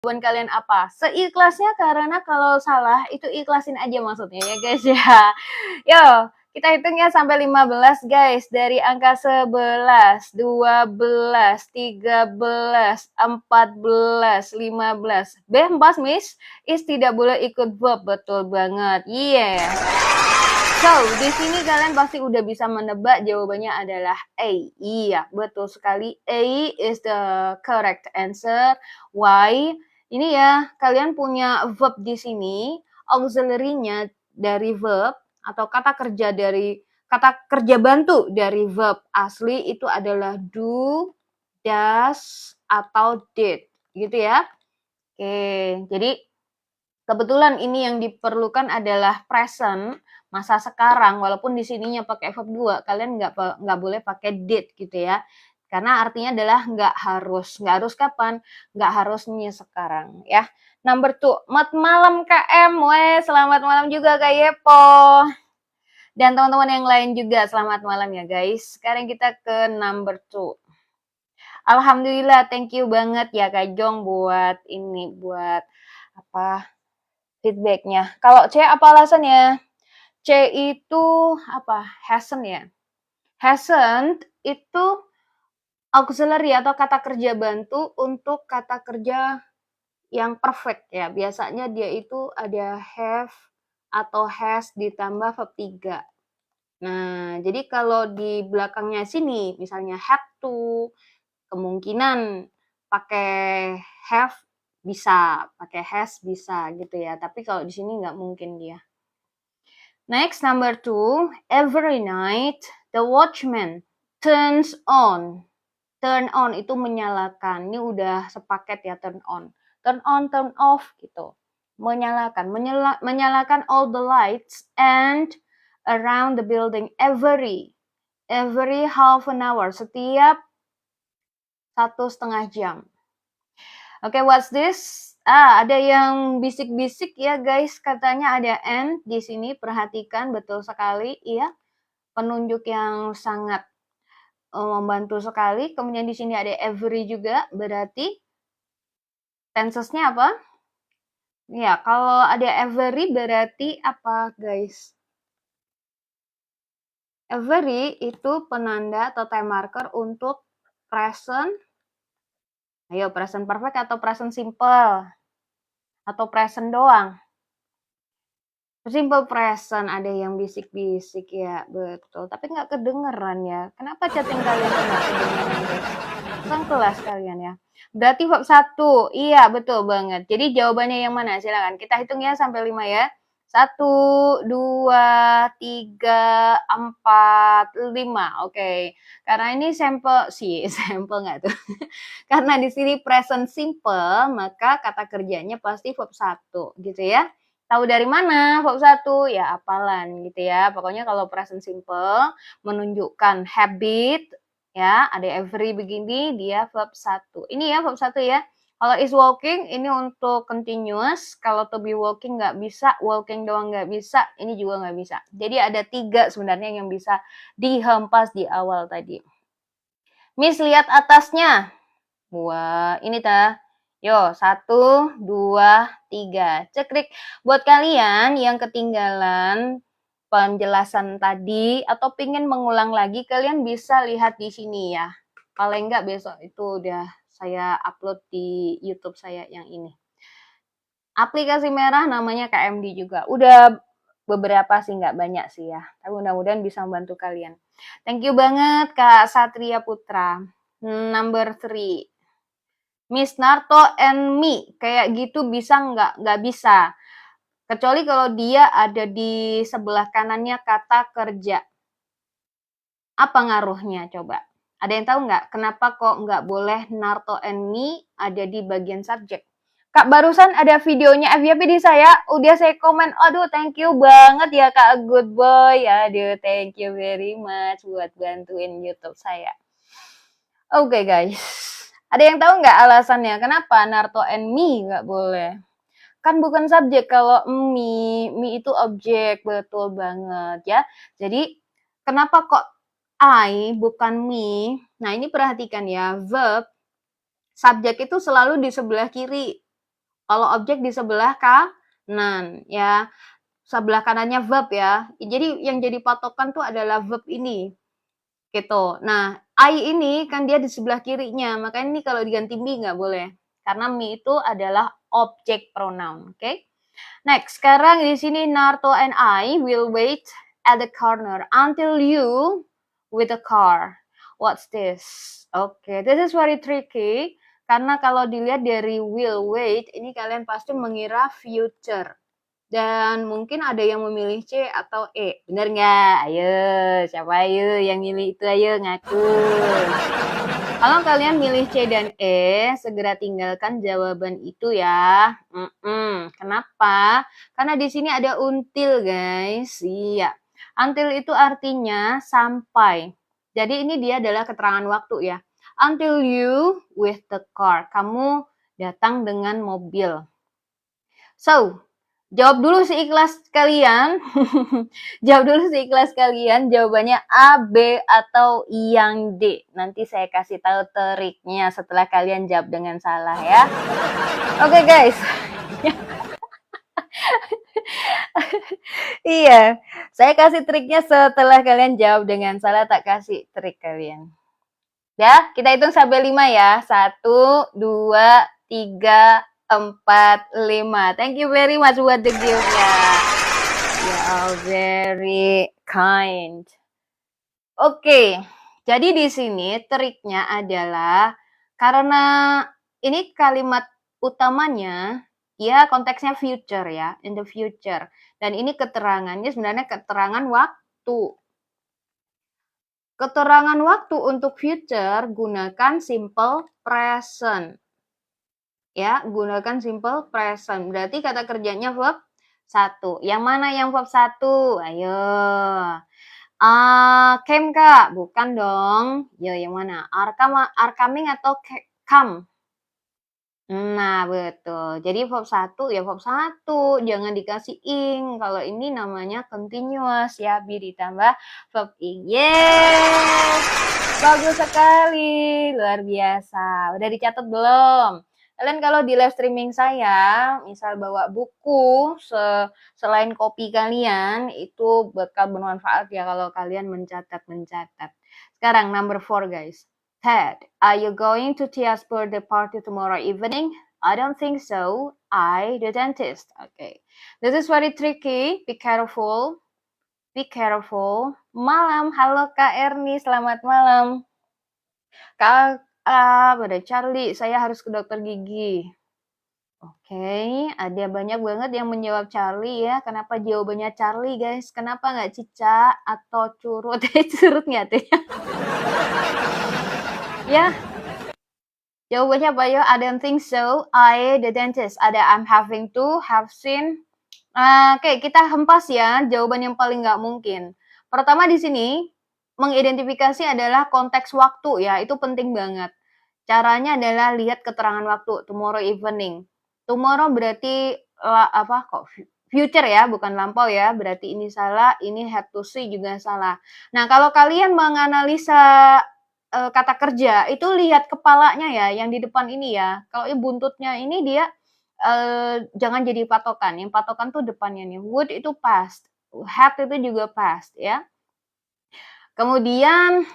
jawaban kalian apa? Seikhlasnya, karena kalau salah itu ikhlasin aja maksudnya ya guys ya. Yo, kita hitung ya sampai 15 guys. Dari angka 11, 12, 13, 14, 15. Bebas Miss, is tidak boleh ikut verb. Betul banget. Iya. So, di sini kalian pasti udah bisa menebak jawabannya adalah A. Iya, betul sekali. A is the correct answer. Why? Ini ya, kalian punya verb di sini, auxiliary-nya dari verb atau kata kerja bantu dari verb asli itu adalah do, does, atau did. Gitu ya. Oke, jadi kebetulan ini yang diperlukan adalah present, masa sekarang, walaupun di sininya pakai verb 2, kalian nggak boleh pakai did gitu ya. Karena artinya adalah nggak harus kapan? Nggak harusnya sekarang ya. Number 2, mat malam KM, selamat malam juga Kak Yepo. Dan teman-teman yang lain juga selamat malam ya guys. Sekarang kita ke number 2. Alhamdulillah, thank you banget ya Kak Jong buat feedbacknya. Kalau C apa alasannya? C itu apa? Hasn't ya. Hasn't itu auxiliary atau kata kerja bantu untuk kata kerja yang perfect ya. Biasanya dia itu ada have atau has ditambah verb 3. Nah, jadi kalau di belakangnya sini, misalnya had to, kemungkinan pakai have bisa, pakai has bisa gitu ya. Tapi kalau di sini nggak mungkin dia. Next, number 2, every night the watchman turns on. Turn on itu menyalakan. Ini udah sepaket ya, turn on. Turn on, turn off gitu. Menyalakan. Menyalakan all the lights and around the building every half an hour. Setiap 1,5 jam. Oke, what's this? Ada yang bisik-bisik ya guys, katanya ada and di sini, perhatikan betul sekali ya. Penunjuk yang sangat membantu sekali. Kemudian di sini ada every juga, berarti tensesnya apa? Ya, kalau ada every berarti apa guys? Every itu penanda atau time marker untuk present. Ayo, present perfect atau present simple? Atau present doang? Simple present, ada yang bisik-bisik ya, betul. Tapi nggak kedengeran ya. Kenapa chatting kalian nggak kedengeran guys? Kan kelas kalian ya. Berarti verb 1. Iya, betul banget. Jadi jawabannya yang mana? Silakan. Kita hitung ya sampai 5 ya. 1, 2, 3, 4, 5. Oke. Karena ini sampel sampel nggak tuh? Karena di sini present simple, maka kata kerjanya pasti verb 1 gitu ya. Tahu dari mana verb 1? Ya hafalan gitu ya. Pokoknya kalau present simple menunjukkan habit ya, ada every begini, dia verb 1. Ini ya verb 1 ya. Kalau is walking ini untuk continuous, kalau to be walking nggak bisa, walking doang nggak bisa, ini juga nggak bisa. Jadi ada 3 sebenarnya yang bisa dihempas di awal tadi. Miss lihat atasnya. Wah, ini tah. Yo, 1, 2, 3. Cekrik. Buat kalian yang ketinggalan penjelasan tadi atau pingin mengulang lagi, kalian bisa lihat di sini ya. Paling enggak besok itu udah saya upload di YouTube saya yang ini. Aplikasi merah namanya KMD juga. Udah beberapa sih, nggak banyak sih ya. Tapi mudah-mudahan bisa membantu kalian. Thank you banget Kak Satria Putra. Number 3. Miss Narto and me, kayak gitu bisa nggak? Nggak bisa. Kecuali kalau dia ada di sebelah kanannya kata kerja. Apa ngaruhnya coba? Ada yang tahu nggak? Kenapa kok nggak boleh Narto and me ada di bagian subjek? Kak, barusan ada videonya FYP di saya, udah saya komen. Aduh, thank you banget ya Kak Good Boy. Aduh, thank you very much buat bantuin YouTube saya. Oke guys. Ada yang tahu nggak alasannya kenapa Narto and me nggak boleh? Kan bukan subjek, kalau me itu objek, betul banget ya. Jadi kenapa kok I bukan me? Nah ini perhatikan ya, verb subjek itu selalu di sebelah kiri. Kalau objek di sebelah kanan ya. Sebelah kanannya verb ya. Jadi yang jadi patokan tuh adalah verb ini. Gitu. Nah, I ini kan dia di sebelah kirinya. Makanya ini kalau diganti me nggak boleh. Karena me itu adalah objek pronoun. Oke? Next, sekarang di sini Narto and I will wait at the corner until you with the car. What's this? Okay, this is very tricky. Karena kalau dilihat dari will wait, ini kalian pasti mengira future. Dan mungkin ada yang memilih C atau E. Bener nggak? Ayo, siapa ayo yang milih itu? Ayo ngaku. Kalau kalian milih C dan E, segera tinggalkan jawaban itu ya. Kenapa? Karena di sini ada until, guys. Iya. Until itu artinya sampai. Jadi ini dia adalah keterangan waktu ya. Until you with the car. Kamu datang dengan mobil. So, jawab dulu seikhlas kalian. Jawab dulu seikhlas kalian. Jawabannya A, B, atau yang D. Nanti saya kasih tahu triknya setelah kalian jawab dengan salah ya. Oke, guys. Iya, saya kasih triknya setelah kalian jawab dengan salah, tak kasih trik kalian. Ya, kita hitung sampai 5 ya. 1, 2, 3, 4, 5. Thank you very much buat the gift-nya. You are very kind. Oke, jadi di sini triknya adalah karena ini kalimat utamanya ya konteksnya future ya, in the future. Dan ini keterangannya sebenarnya keterangan waktu. Keterangan waktu untuk future gunakan simple present. Ya, gunakan simple present. Berarti kata kerjanya verb 1. Yang mana yang verb 1? Ayo. Came Kak? Bukan dong. Yo, yang mana? Are coming atau come? Nah, betul. Jadi verb 1 ya verb 1. Jangan dikasih ing. Kalau ini namanya continuous ya. Bi ditambah verb ing. Yes! Bagus sekali. Luar biasa. Udah dicatat belum? Kalian kalau di live streaming saya, misal bawa buku, selain kopi kalian, itu bakal bermanfaat ya kalau kalian mencatat-mencatat. Sekarang number 4 guys. Ted, are you going to Tia's birthday party tomorrow evening? I don't think so. I, the dentist. Okay. This is very tricky. Be careful. Be careful. Malam. Halo Kak Erni, selamat malam. Kak, pada Charlie, saya harus ke dokter gigi. Oke, ada banyak banget yang menjawab Charlie ya. Kenapa jawabannya Charlie guys? Kenapa nggak Cica atau Curut? Curut nggak tuh? Ya, jawabannya apa ya? I don't think so. I, the dentist. Ada I'm having to, have seen. Oke, kita hempas ya jawaban yang paling nggak mungkin. Pertama di sini, mengidentifikasi adalah konteks waktu ya. Itu penting banget. Caranya adalah lihat keterangan waktu. Tomorrow evening. Tomorrow berarti future ya, bukan lampau ya. Berarti ini salah, ini have to see juga salah. Nah, kalau kalian menganalisa kata kerja itu lihat kepalanya ya, yang di depan ini ya. Kalau buntutnya ini dia jangan jadi patokan. Yang patokan tuh depannya nih. Would itu past, have itu juga past ya. Kemudian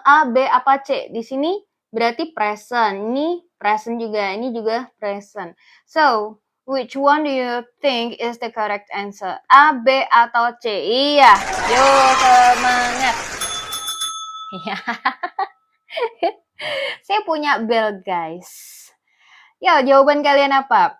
A, B apa C? Di sini berarti present. Ini present juga, ini juga present. So, which one do you think is the correct answer? A, B atau C? Iya. Yo, semangat. Iya. Saya punya bel guys. Ya, jawaban kalian apa?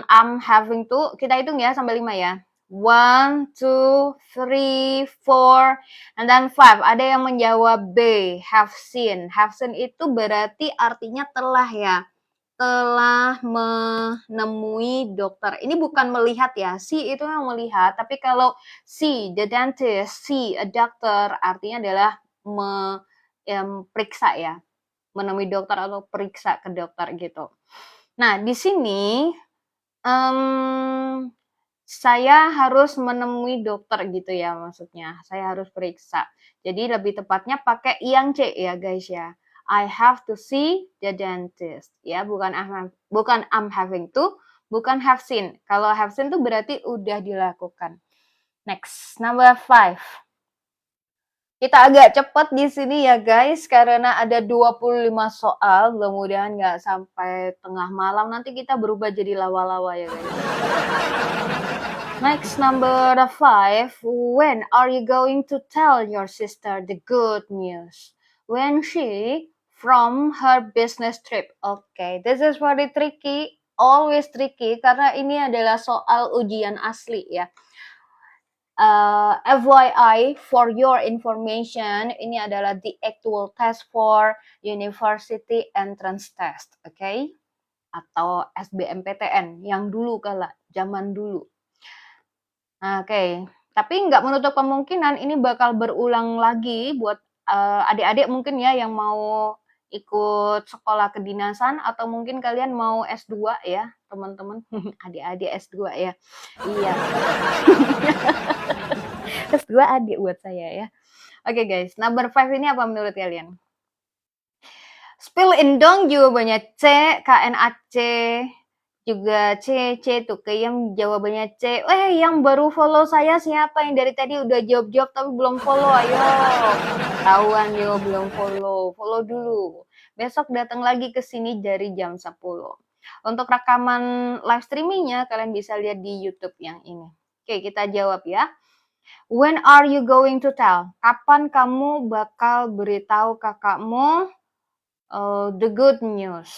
I'm having to, kita hitung ya sampai 5 ya. 1, 2, 3, 4, and then 5. Ada yang menjawab B, have seen. Have seen itu berarti artinya telah ya. Telah menemui dokter. Ini bukan melihat ya. See itu yang melihat. Tapi kalau see, the dentist, see, a doctor, artinya adalah periksa ya. Menemui dokter atau periksa ke dokter gitu. Nah, di sini saya harus menemui dokter gitu ya maksudnya. Saya harus periksa. Jadi lebih tepatnya pakai yang C ya guys ya. I have to see the dentist. Ya, bukan I'm having to, bukan have seen. Kalau have seen tuh berarti udah dilakukan. Next, number 5. Kita agak cepat di sini ya guys, karena ada 25 soal. Mudah-mudahan nggak sampai tengah malam, nanti kita berubah jadi lawa-lawa ya guys. Next, number 5. When are you going to tell your sister the good news? When she from her business trip. Okay, this is very tricky, always tricky, karena ini adalah soal ujian asli ya. FYI, for your information, ini adalah the actual test for University Entrance Test, oke? Okay? Atau SBMPTN yang dulu kala, zaman dulu. Oke, okay. Tapi nggak menutup kemungkinan ini bakal berulang lagi buat adik-adik mungkin ya yang mau ikut sekolah kedinasan, atau mungkin kalian mau S2 ya, teman-teman. Adik-adik S2 ya. Iya. S2 adik buat saya ya. Oke guys, number 5 ini apa menurut kalian? Spill in dong jawabannya C, KNAC, juga C tuh kayak yang jawabannya C. Yang baru follow saya siapa? Yang dari tadi udah jawab-jawab tapi belum follow, ayo. Tahuan yo belum follow, follow dulu. Besok datang lagi ke sini dari jam 10. Untuk rekaman live streamingnya kalian bisa lihat di YouTube yang ini. Oke, kita jawab ya. When are you going to tell? Kapan kamu bakal beritahu kakakmu the good news?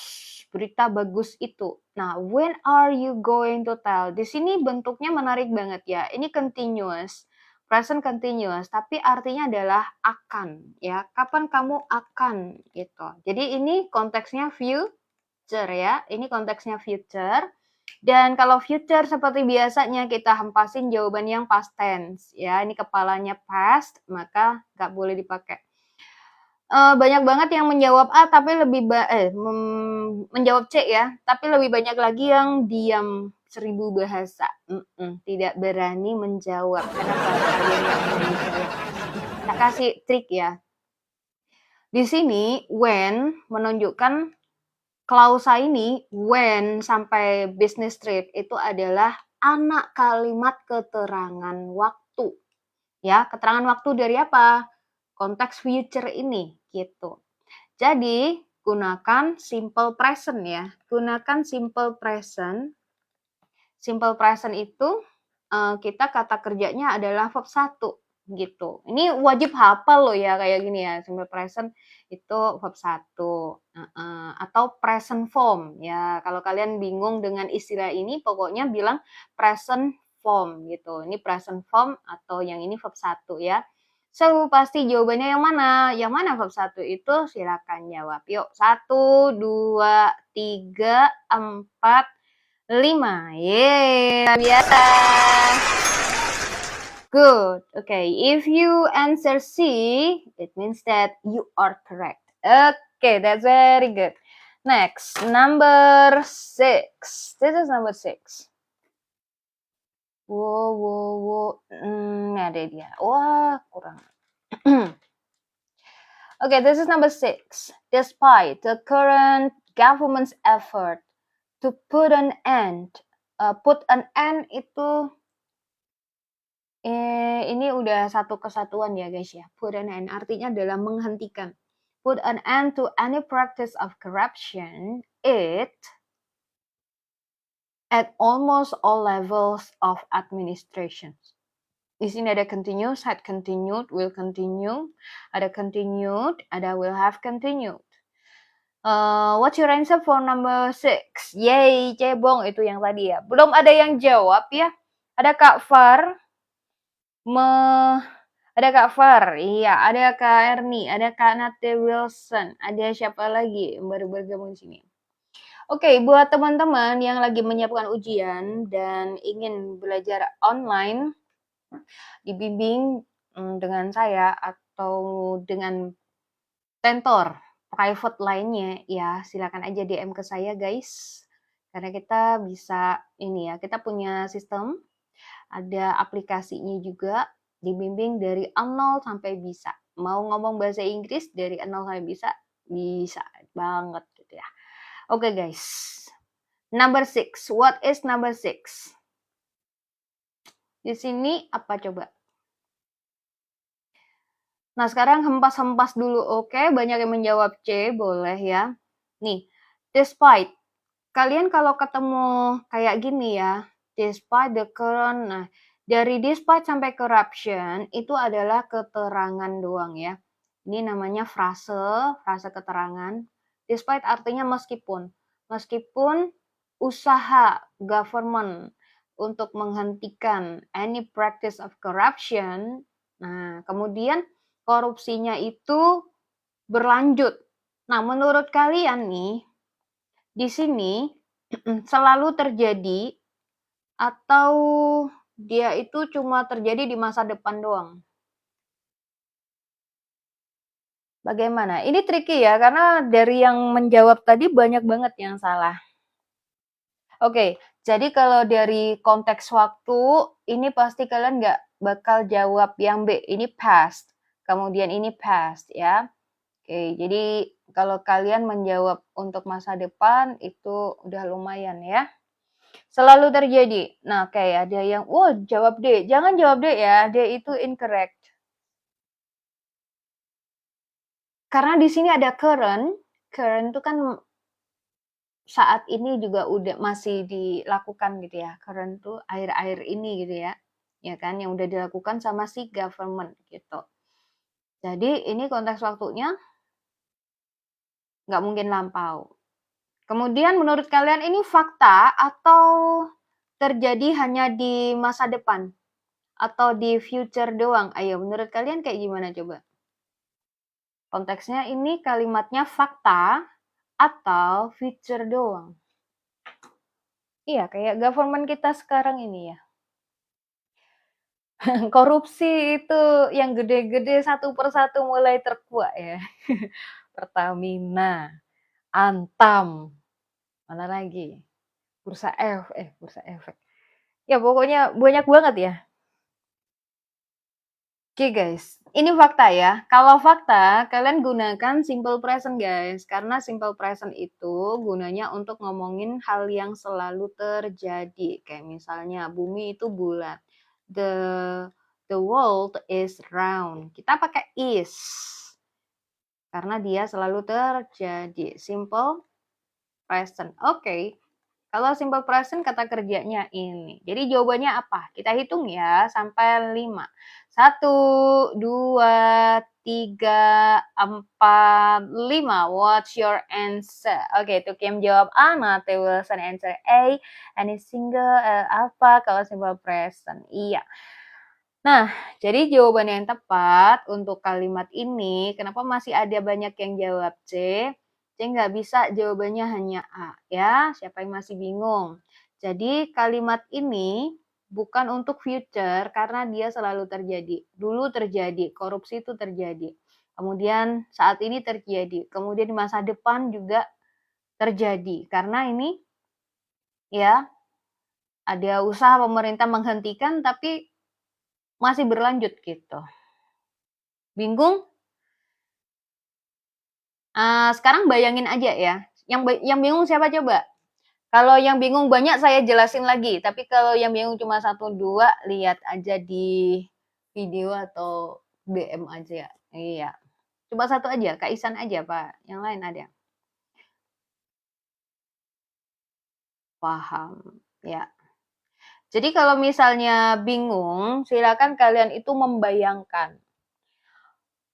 Berita bagus itu. Nah, when are you going to tell? Di sini bentuknya menarik banget ya. Ini continuous, present continuous, tapi artinya adalah akan ya. Kapan kamu akan gitu. Jadi ini konteksnya future ya. Ini konteksnya future. Dan kalau future seperti biasanya kita hempasin jawaban yang past tense ya. Ini kepalanya past, maka nggak boleh dipakai. Banyak banget yang menjawab A tapi lebih menjawab C ya, tapi lebih banyak lagi yang diam 1000 bahasa. Tidak berani menjawab. Kenapa kalian nggak berani jawab? Kita kasih trik ya. Di sini when menunjukkan klausa ini, when sampai business trip itu adalah anak kalimat keterangan waktu. Ya, keterangan waktu dari apa? Konteks future ini gitu. Jadi, gunakan simple present ya. Gunakan simple present. Simple present itu kita kata kerjanya adalah verb 1 gitu. Ini wajib hafal loh ya kayak gini ya. Simple present itu verb 1 atau present form ya. Kalau kalian bingung dengan istilah ini pokoknya bilang present form gitu. Ini present form atau yang ini verb 1 ya. So, pasti jawabannya yang mana? Yang mana verb 1 itu? Silakan jawab. Yuk, 1, 2, 3, 4, 5. Yeay, biasa. Good. Okay, if you answer C, it means that you are correct. Okay, that's very good. Next, number 6. This is number 6. Wow. Ini ada dia. Wah, kurang. Okay, this is number 6. Despite the current government's effort to put an end itu ini udah satu kesatuan ya guys ya. Put an end artinya adalah menghentikan. Put an end to any practice of corruption at almost all levels of administration. Di sini ada continuous, had continued, will continue, ada continued, ada will have continued. What's your answer for number 6? Yay, cebong itu yang tadi ya. Belum ada yang jawab ya. Ada Kak Far. Ada Kak Far, iya. Ada Kak Erni, ada Kak Nate Wilson. Ada siapa lagi yang baru bergabung di sini? Oke, buat teman-teman yang lagi menyiapkan ujian dan ingin belajar online, dibimbing dengan saya atau dengan tentor private lainnya ya silakan aja DM ke saya guys, karena kita bisa ini ya, kita punya sistem, ada aplikasinya juga, dibimbing dari 0 sampai bisa. Mau ngomong bahasa Inggris dari 0 sampai bisa banget gitu ya. Oke guys, Number 6. What is number 6? Di sini apa coba? Nah, sekarang hempas-hempas dulu, oke? Banyak yang menjawab C, boleh ya. Nih, despite. Kalian kalau ketemu kayak gini ya, despite the current, nah dari despite sampai corruption itu adalah keterangan doang ya. Ini namanya frase keterangan. Despite artinya meskipun. Meskipun usaha government untuk menghentikan any practice of corruption, nah kemudian korupsinya itu berlanjut. Nah, menurut kalian nih, di sini selalu terjadi atau dia itu cuma terjadi di masa depan doang? Bagaimana? Ini tricky ya, karena dari yang menjawab tadi banyak banget yang salah. Oke, jadi kalau dari konteks waktu, ini pasti kalian nggak bakal jawab yang B, ini past. Kemudian ini past ya. Oke, jadi kalau kalian menjawab untuk masa depan, itu udah lumayan ya. Selalu terjadi. Nah, kayak ada yang, jawab D. Jangan jawab D ya, D itu incorrect. Karena di sini ada current. Current itu kan saat ini juga udah masih dilakukan gitu ya. Current tuh akhir-akhir ini gitu ya. Ya kan, yang udah dilakukan sama si government gitu. Jadi ini konteks waktunya nggak mungkin lampau. Kemudian menurut kalian ini fakta atau terjadi hanya di masa depan? Atau di future doang? Ayo, menurut kalian kayak gimana coba? Konteksnya ini kalimatnya fakta atau future doang? Iya, kayak government kita sekarang ini ya. Korupsi itu yang gede-gede satu persatu mulai terkuak ya. Pertamina, Antam, mana lagi? Bursa Efek. Ya pokoknya banyak banget ya. Oke guys, ini fakta ya. Kalau fakta, kalian gunakan simple present guys. Karena simple present itu gunanya untuk ngomongin hal yang selalu terjadi. Kayak misalnya bumi itu bulat. The world is round. Kita pakai is. Karena dia selalu terjadi. Simple present. Oke. Kalau simple present kata kerjanya ini. Jadi jawabannya apa? Kita hitung ya sampai 5. 1, 2, 3, 4, 5. What's your answer? Oke, itu Kim jawab A, Nate Wilson answer A. Any single apa kalau simple present? Iya. Nah, jadi jawaban yang tepat untuk kalimat ini, kenapa masih ada banyak yang jawab C? C nggak bisa jawabannya hanya A, ya. Siapa yang masih bingung? Jadi kalimat ini bukan untuk future karena dia selalu terjadi. Dulu terjadi, korupsi itu terjadi. Kemudian saat ini terjadi. Kemudian di masa depan juga terjadi. Karena ini ya ada usaha pemerintah menghentikan tapi masih berlanjut gitu. Bingung? Sekarang bayangin aja ya, yang bingung siapa coba? Kalau yang bingung banyak saya jelasin lagi, tapi kalau yang bingung cuma 1, 2, lihat aja di video atau DM aja. Iya. Cuma 1 aja, Kak Isan aja, Pak. Yang lain ada? Paham, ya. Jadi kalau misalnya bingung, silakan kalian itu membayangkan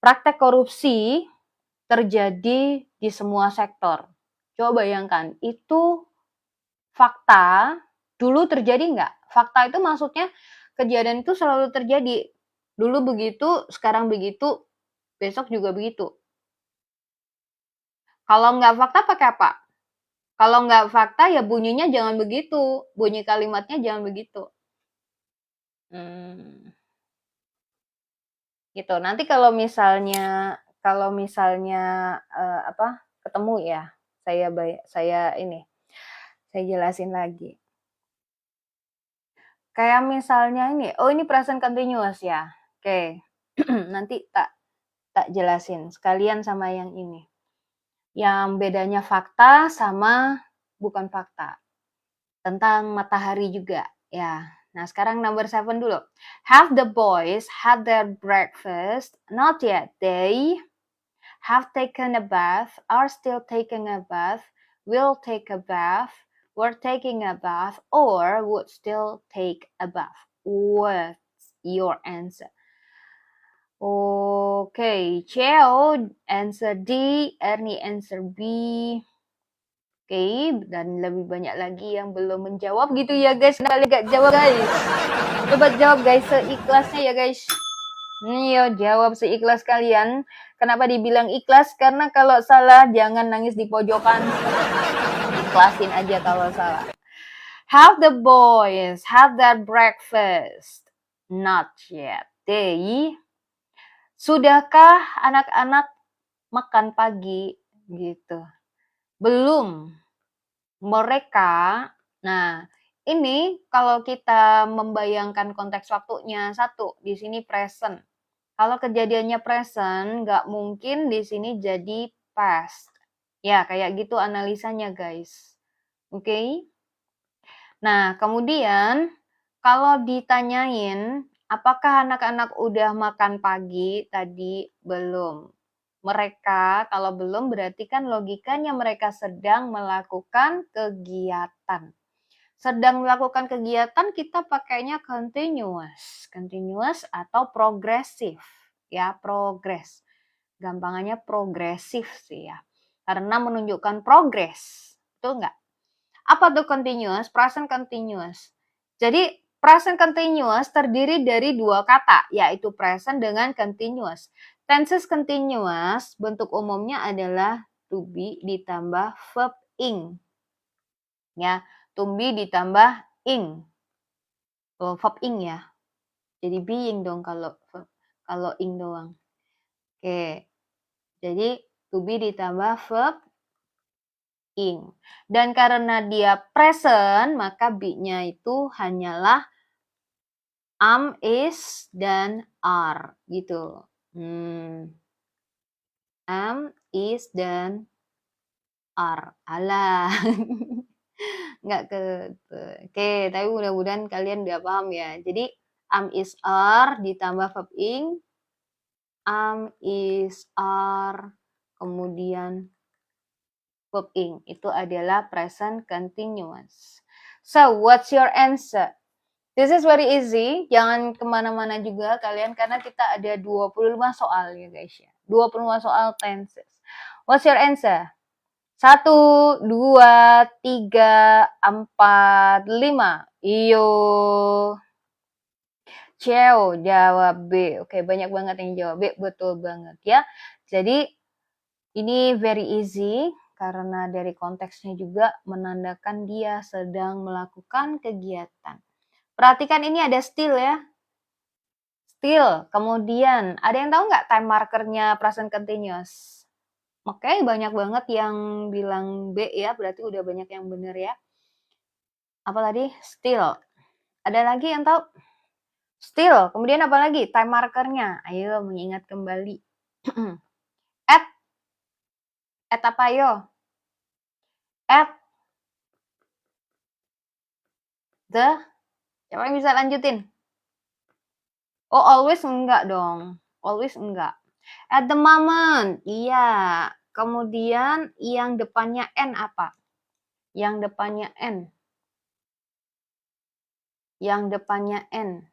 praktek korupsi terjadi di semua sektor. Coba bayangkan, itu fakta dulu terjadi nggak? Fakta itu maksudnya kejadian itu selalu terjadi. Dulu begitu, sekarang begitu, besok juga begitu. Kalau nggak fakta pakai apa? Kalau nggak fakta ya bunyinya jangan begitu. Bunyi kalimatnya jangan begitu. Gitu. Nanti kalau misalnya ketemu ya, saya jelasin lagi. Kayak misalnya ini present continuous ya. Oke. Nanti tak jelasin sekalian sama yang ini. Yang bedanya fakta sama bukan fakta. tentang matahari juga, ya. Nah, sekarang number 7 dulu. Have the boys had their breakfast? Not yet. They have taken a bath, are still taking a bath, will take a bath, were taking a bath, or would still take a bath. What's your answer? Okay, Cheo answer D, Ernie answer B. Oke, dan lebih banyak lagi yang belum menjawab gitu ya guys. Kalian gak jawab guys. Coba jawab guys seikhlasnya ya guys. Yo, jawab seikhlas kalian. Kenapa dibilang ikhlas? Karena kalau salah jangan nangis di pojokan. Ikhlasin aja kalau salah. Have the boys had their breakfast? Not yet. They. Sudahkah anak-anak makan pagi? Gitu. Belum. Mereka. Nah, ini kalau kita membayangkan konteks waktunya, satu, di sini present. Kalau kejadiannya present, nggak mungkin di sini jadi past. Ya, kayak gitu analisanya, guys. Oke? Nah, kemudian kalau ditanyain, apakah anak-anak udah makan pagi? Tadi belum. Mereka, kalau belum berarti kan logikanya mereka sedang melakukan kegiatan. Sedang melakukan kegiatan kita pakainya continuous. Continuous atau progresif. Ya, progress. Gampangannya progresif sih ya. Karena menunjukkan progress. Betul nggak? Apa tuh continuous? Present continuous. Jadi present continuous terdiri dari dua kata, yaitu present dengan continuous. Tenses continuous bentuk umumnya adalah to be ditambah verb ing. Ya, to be ditambah ing. Verb ing ya. Jadi being dong kalau ing doang. Oke. Jadi to be ditambah verb ing. Dan karena dia present, maka be-nya itu hanyalah am, is, dan are gitu. Am, is, dan are. Alah. Nggak ke. Oke, tapi mudah-mudahan kalian udah paham ya. Jadi am, is, are ditambah verb ing. Am, is, are. Kemudian verb ing. Itu adalah present continuous. So, what's your answer? This is very easy, jangan kemana-mana juga kalian karena kita ada 25 soal ya guys ya. 25 soal tenses. What's your answer? 1, 2, 3, 4, 5. Iyo. Ceo jawab B. Oke, banyak banget yang jawab B, betul banget ya. Jadi ini very easy karena dari konteksnya juga menandakan dia sedang melakukan kegiatan. Perhatikan ini ada still ya. Still. Kemudian, ada yang tahu nggak time markernya present continuous? Oke, banyak banget yang bilang B ya, berarti udah banyak yang bener ya. Apa tadi? Still. Ada lagi yang tahu? Still. Kemudian apa lagi? Time markernya. Ayo mengingat kembali. At apa yo? At the. Siapa yang bisa lanjutin? Oh, always enggak dong. Always enggak. At the moment. Iya. Kemudian yang depannya N apa? Yang depannya N. Yang depannya N.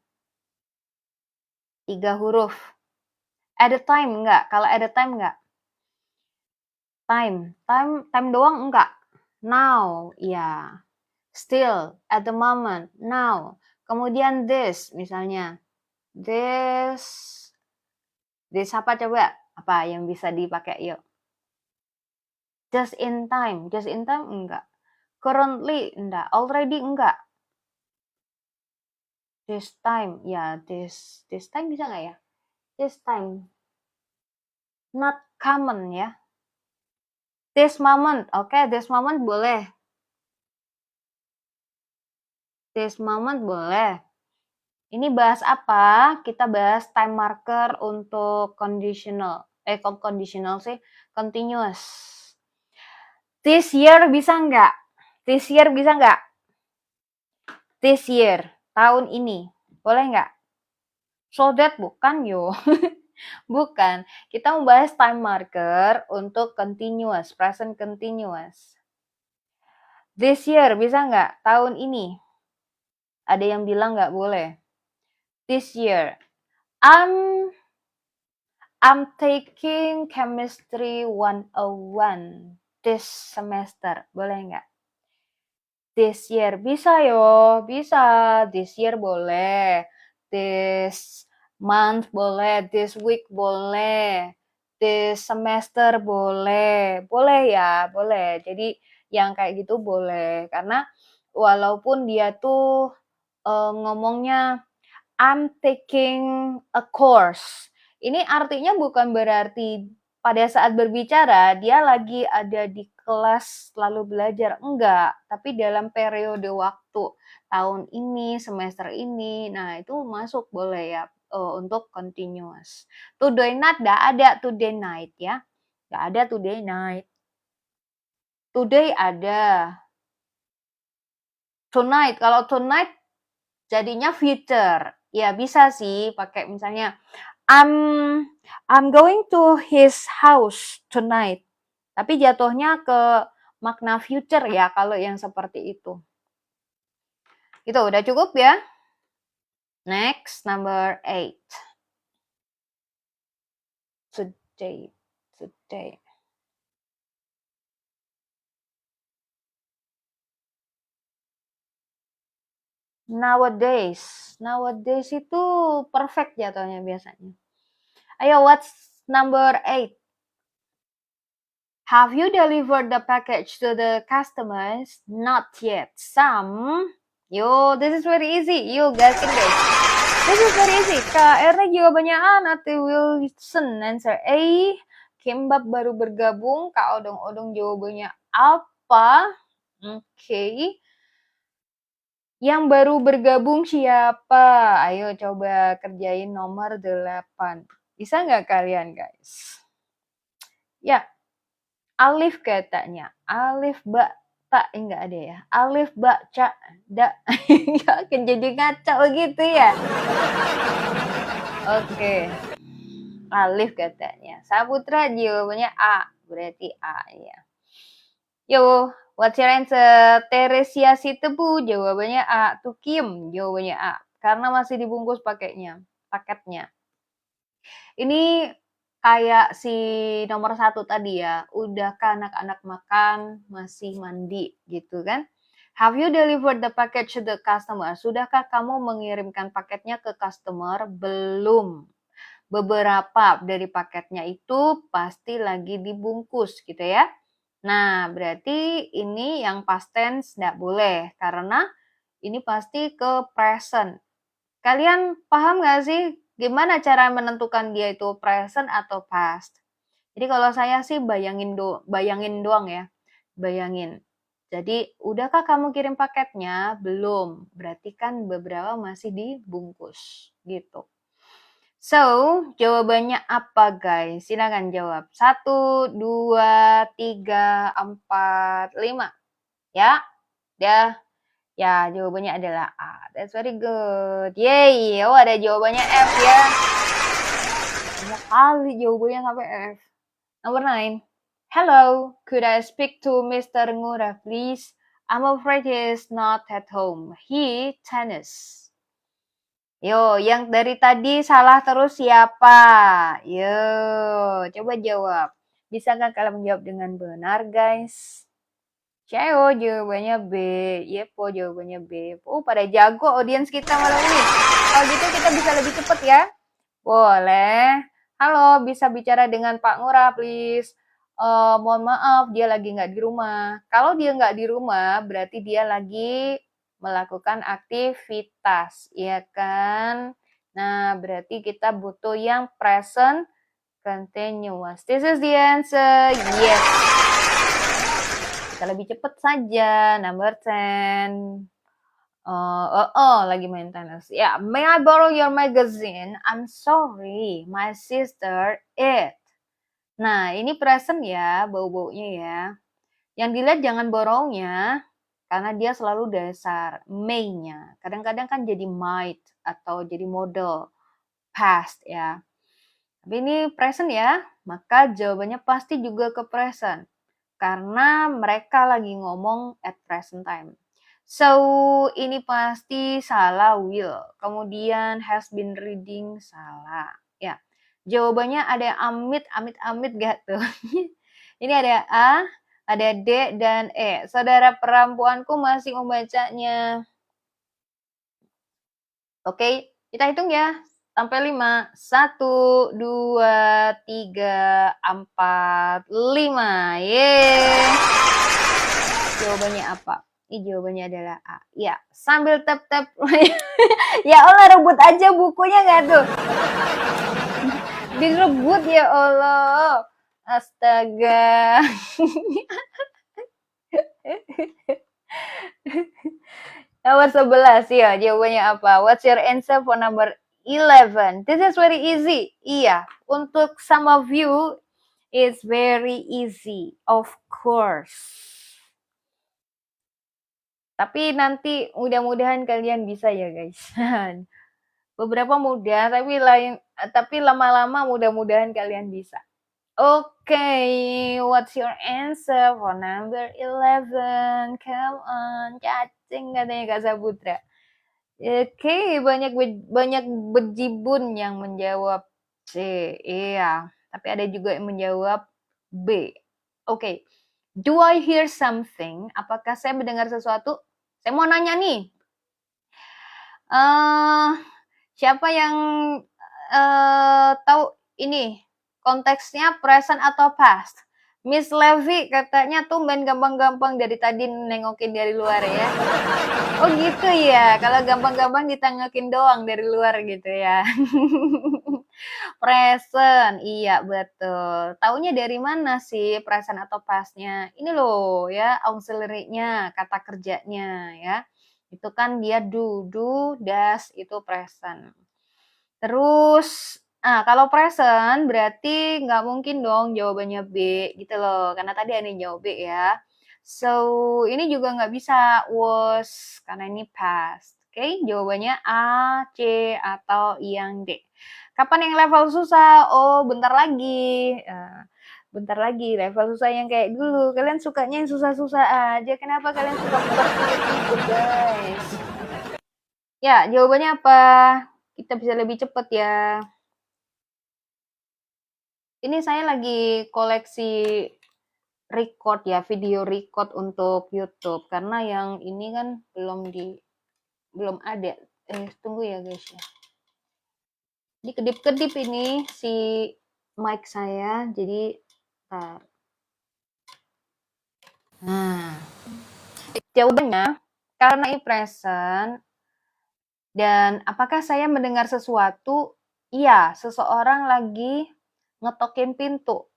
3 huruf. At the time enggak? Kalau at the time enggak? Time doang enggak? Now. Iya. Still. At the moment. Now. Kemudian this misalnya. This apa coba? Apa yang bisa dipakai yuk? Just in time. Just in time enggak. Currently enggak. Already enggak. This time. Ya, this time bisa enggak ya? This time. Not common ya. This moment. Oke, this moment boleh. This moment boleh. Ini bahas apa? Kita bahas time marker untuk conditional. Conditional sih. Continuous. This year bisa nggak? This year bisa nggak? This year, tahun ini. Boleh nggak? So that bukan yo. Bukan. Kita membahas time marker untuk continuous, present continuous. This year, bisa nggak? Tahun ini. Ada yang bilang nggak boleh. This year. I'm taking chemistry 101 this semester. Boleh nggak? This year. Bisa yo. Bisa. This year boleh. This month boleh. This week boleh. This semester boleh. Boleh ya. Boleh. Jadi yang kayak gitu boleh. Karena walaupun dia tuh ngomongnya I'm taking a course. Ini artinya bukan berarti pada saat berbicara dia lagi ada di kelas lalu belajar, enggak. Tapi dalam periode waktu tahun ini, semester ini, nah itu masuk boleh ya untuk continuous. Today night nggak ada today night ya. Nggak ada today night. Today ada. Tonight, kalau tonight jadinya future. Ya bisa sih pakai misalnya I'm going to his house tonight. Tapi jatuhnya ke makna future ya kalau yang seperti itu. Itu udah cukup ya. Next, number 8. Today. Nowadays itu perfect jatuhnya biasanya. Ayo, what's number 8? Have you delivered the package to the customers? Not yet. Some. Yo, this is very easy. You gaskin guys. This is very easy. KR-nya jawabannya A. Nanti Wilson answer A. Kimbab baru bergabung. Kak Odong-Odong jawabannya apa? Oke. Yang baru bergabung siapa? Ayo coba kerjain nomor 8. Bisa nggak kalian guys? Ya. Alif katanya. Alif tak enggak ada ya. Alif baca da. Ya akan jadi ngaco gitu ya. Oke. Alif katanya. Saputra jawabannya A. Berarti A ya. Yo, what's your answer? Teresia Sitebu jawabannya A. Tukim jawabannya A. Karena masih dibungkus paketnya. Ini kayak si nomor 1 tadi ya, udahkah anak-anak makan, masih mandi gitu kan. Have you delivered the package to the customer? Sudahkah kamu mengirimkan paketnya ke customer? Belum. Beberapa dari paketnya itu pasti lagi dibungkus gitu ya. Nah, berarti ini yang past tense nggak boleh, karena ini pasti ke present. Kalian paham nggak sih gimana cara menentukan dia itu present atau past? Jadi kalau saya sih bayangin doang ya. Bayangin. Jadi, udahkah kamu kirim paketnya? Belum. Berarti kan beberapa masih dibungkus. Gitu. So, jawabannya apa guys? Silakan jawab. 1, 2, 3, 4, 5. Ya? Dah. Ya, jawabannya adalah A. That's very good. Yeay, oh ada jawabannya F ya. Banyak kali jawabannya sampai F. Number 9. Hello, could I speak to Mr. Ngurah, please? I'm afraid he is not at home. He tennis. Yo, yang dari tadi salah terus siapa? Yo, coba jawab. Bisakah kalian menjawab dengan benar, guys? Ceo jawabannya B, Yepo jawabannya B. Oh, pada jago audiens kita malam ini. Kalau gitu kita bisa lebih cepat ya. Boleh. Halo, bisa bicara dengan Pak Ngurah, please. Mohon maaf, dia lagi nggak di rumah. Kalau dia nggak di rumah, berarti dia lagi melakukan aktivitas, ya kan? Nah, berarti kita butuh yang present continuous. This is the answer. Yes. Kita lebih cepat saja. Number 10. Lagi main tenis. Ya, may I borrow your magazine? I'm sorry, my sister it. Nah, ini present ya, bau-baunya ya. Yang dilihat jangan borrownya, karena dia selalu dasar may-nya. Kadang-kadang kan jadi might atau jadi model past ya. Tapi ini present ya, maka jawabannya pasti juga ke present. Karena mereka lagi ngomong at present time. So, ini pasti salah will. Kemudian has been reading salah. Ya, jawabannya ada amit gak tuh? Ini ada A, ada D, dan E. Saudara perempuanku masih membacanya. Oke, kita hitung ya. Sampai 5. 1, 2, 3, 4, 5. Yeay. Jawabannya apa? Ini jawabannya adalah A. Ya, sambil tap-tap. Ya Allah, rebut aja bukunya nggak tuh? Direbut ya Allah. Astaga. Nomor 11 ya, jawabannya apa? What's your answer for number 11? This is very easy. Iya, untuk some of you it's very easy, of course. Tapi nanti mudah-mudahan kalian bisa ya guys. Beberapa mudah, tapi lama-lama mudah-mudahan kalian bisa. Okay, what's your answer for number 11? Come on, cacing katanya Kak Saputra. Oke, banyak bejibun yang menjawab C. Iya, tapi ada juga yang menjawab B. Oke. Do I hear something? Apakah saya mendengar sesuatu? Saya mau nanya nih. Siapa yang tahu ini konteksnya present atau past? Miss Levi katanya tumben gampang-gampang dari tadi nengokin dari luar ya. Oh gitu ya, kalau gampang-gampang ditengokin doang dari luar gitu ya. Present, iya betul. Taunya dari mana sih present atau pastnya? Ini loh ya, auxiliary-nya, kata kerjanya ya. Itu kan dia do, does, itu present. Terus, kalau present berarti nggak mungkin dong jawabannya B gitu loh, karena tadi ada yang jawab B ya. So, ini juga nggak bisa was, karena ini past. Oke, jawabannya A, C, atau yang D. Kapan yang level susah? Oh, bentar lagi. Bentar lagi, level susah yang kayak dulu. Kalian sukanya yang susah-susah aja. Kenapa kalian suka mempersulit guys? Ya, jawabannya apa? Kita bisa lebih cepat ya. Ini saya lagi koleksi record ya, video record untuk YouTube karena yang ini kan belum ada. Tunggu ya guys ya. Ini kedip-kedip ini si mic saya, jadi bentar. Nah, jawabannya karena ini present dan apakah saya mendengar sesuatu? Iya, seseorang lagi ngetokin pintu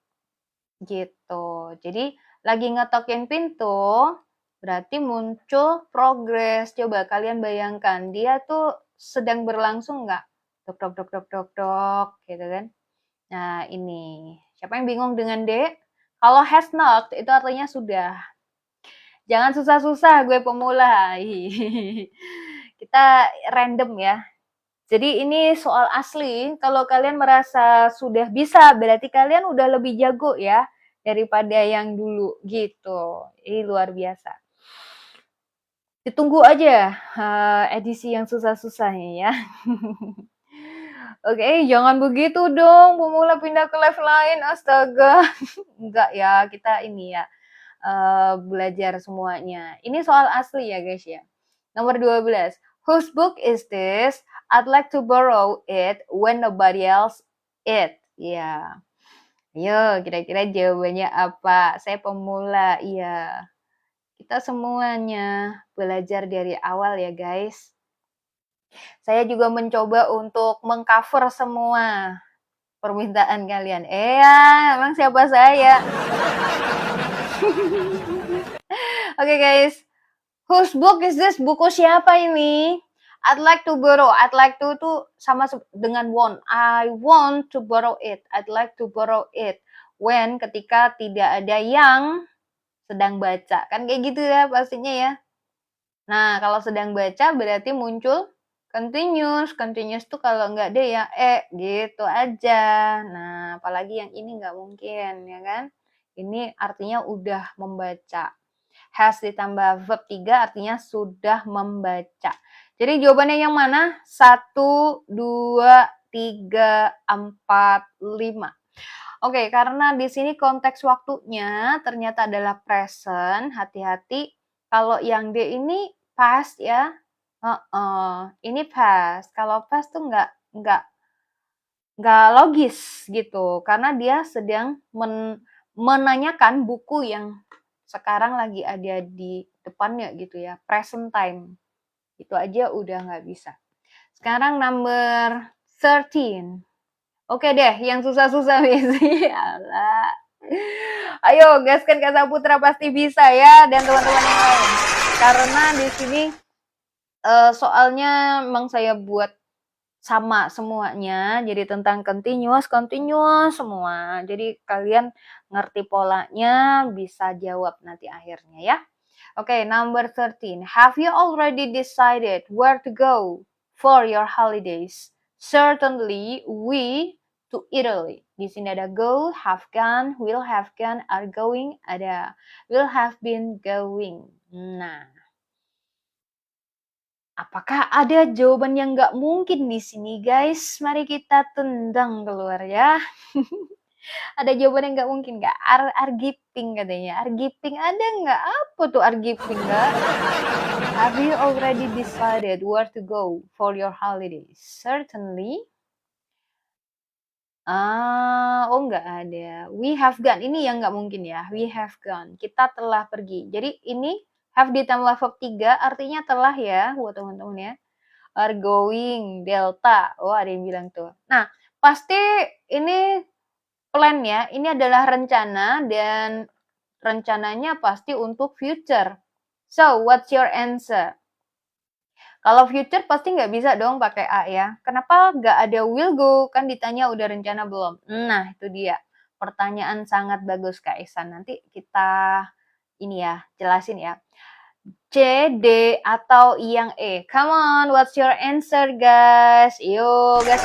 gitu. Jadi lagi ngetokin pintu berarti muncul progress. Coba kalian bayangkan dia tuh sedang berlangsung nggak? Dok dok dok dok dok dok gitu kan. Nah ini siapa yang bingung dengan D? Kalau has not itu artinya sudah. Jangan susah-susah gue pemula. Kita random ya. Jadi ini soal asli, kalau kalian merasa sudah bisa, berarti kalian udah lebih jago ya daripada yang dulu gitu. Ini luar biasa. Ditunggu aja edisi yang susah-susahnya ya. Oke, jangan begitu dong, pemula pindah ke live lain, astaga. Enggak ya, kita ini ya belajar semuanya. Ini soal asli ya guys ya. Nomor 12. Whose book is this? I'd like to borrow it when nobody else it. Ya. Ayo, kira-kira jawabannya apa? Saya pemula, iya. Kita semuanya belajar dari awal ya guys. Saya juga mencoba untuk mengcover semua permintaan kalian. Ya, emang siapa saya? Oke guys. Whose book is this? Buku siapa ini? I'd like to borrow. I'd like to tuh sama dengan want. I want to borrow it. I'd like to borrow it. When ketika tidak ada yang sedang baca. Kan kayak gitu ya pastinya ya. Nah, kalau sedang baca berarti muncul continuous. Continuous tuh kalau nggak D ya gitu aja. Nah, apalagi yang ini nggak mungkin, ya kan? Ini artinya udah membaca. Has ditambah verb 3 artinya sudah membaca. Jadi jawabannya yang mana? 1, 2, 3, 4, 5. Oke, karena di sini konteks waktunya ternyata adalah present, hati-hati kalau yang D ini past ya. Ini past. Kalau past tuh nggak logis gitu, karena dia sedang menanyakan buku yang sekarang lagi ada di depannya gitu ya, present time. Itu aja udah nggak bisa. Sekarang number 13. Oke deh, yang susah-susah Missy. Alah. Ayo, gaskan Kak Saputra pasti bisa ya, dan teman-teman yang lain. Karena di sini soalnya memang saya buat sama semuanya, jadi tentang continuous semua. Jadi kalian ngerti polanya, bisa jawab nanti akhirnya ya. Oke, number 13. Have you already decided where to go for your holidays? Certainly, we to Italy. Di sini ada go, have gone, will have gone, are going, ada will have been going. Nah, apakah ada jawaban yang nggak mungkin di sini, guys? Mari kita tendang keluar ya. Ada jawaban yang nggak mungkin nggak? Argiping katanya. Argiping ada nggak? Apa tuh argiping nggak? Have you already decided where to go for your holidays? Certainly. Nggak ada. We have gone. Ini yang nggak mungkin ya. We have gone. Kita telah pergi. Jadi ini have ditambah verb 3 artinya telah ya buat teman-teman ya. Are going, delta. Oh, ada yang bilang tuh. Nah, pasti ini plan ya. Ini adalah rencana dan rencananya pasti untuk future. So, what's your answer? Kalau future pasti nggak bisa dong pakai A ya. Kenapa nggak ada will go? Kan ditanya udah rencana belum? Nah, itu dia. Pertanyaan sangat bagus Kak Ihsan. Nanti kita ini ya, jelasin ya. C, D, atau yang E? Come on, what's your answer guys? Yuk, guys.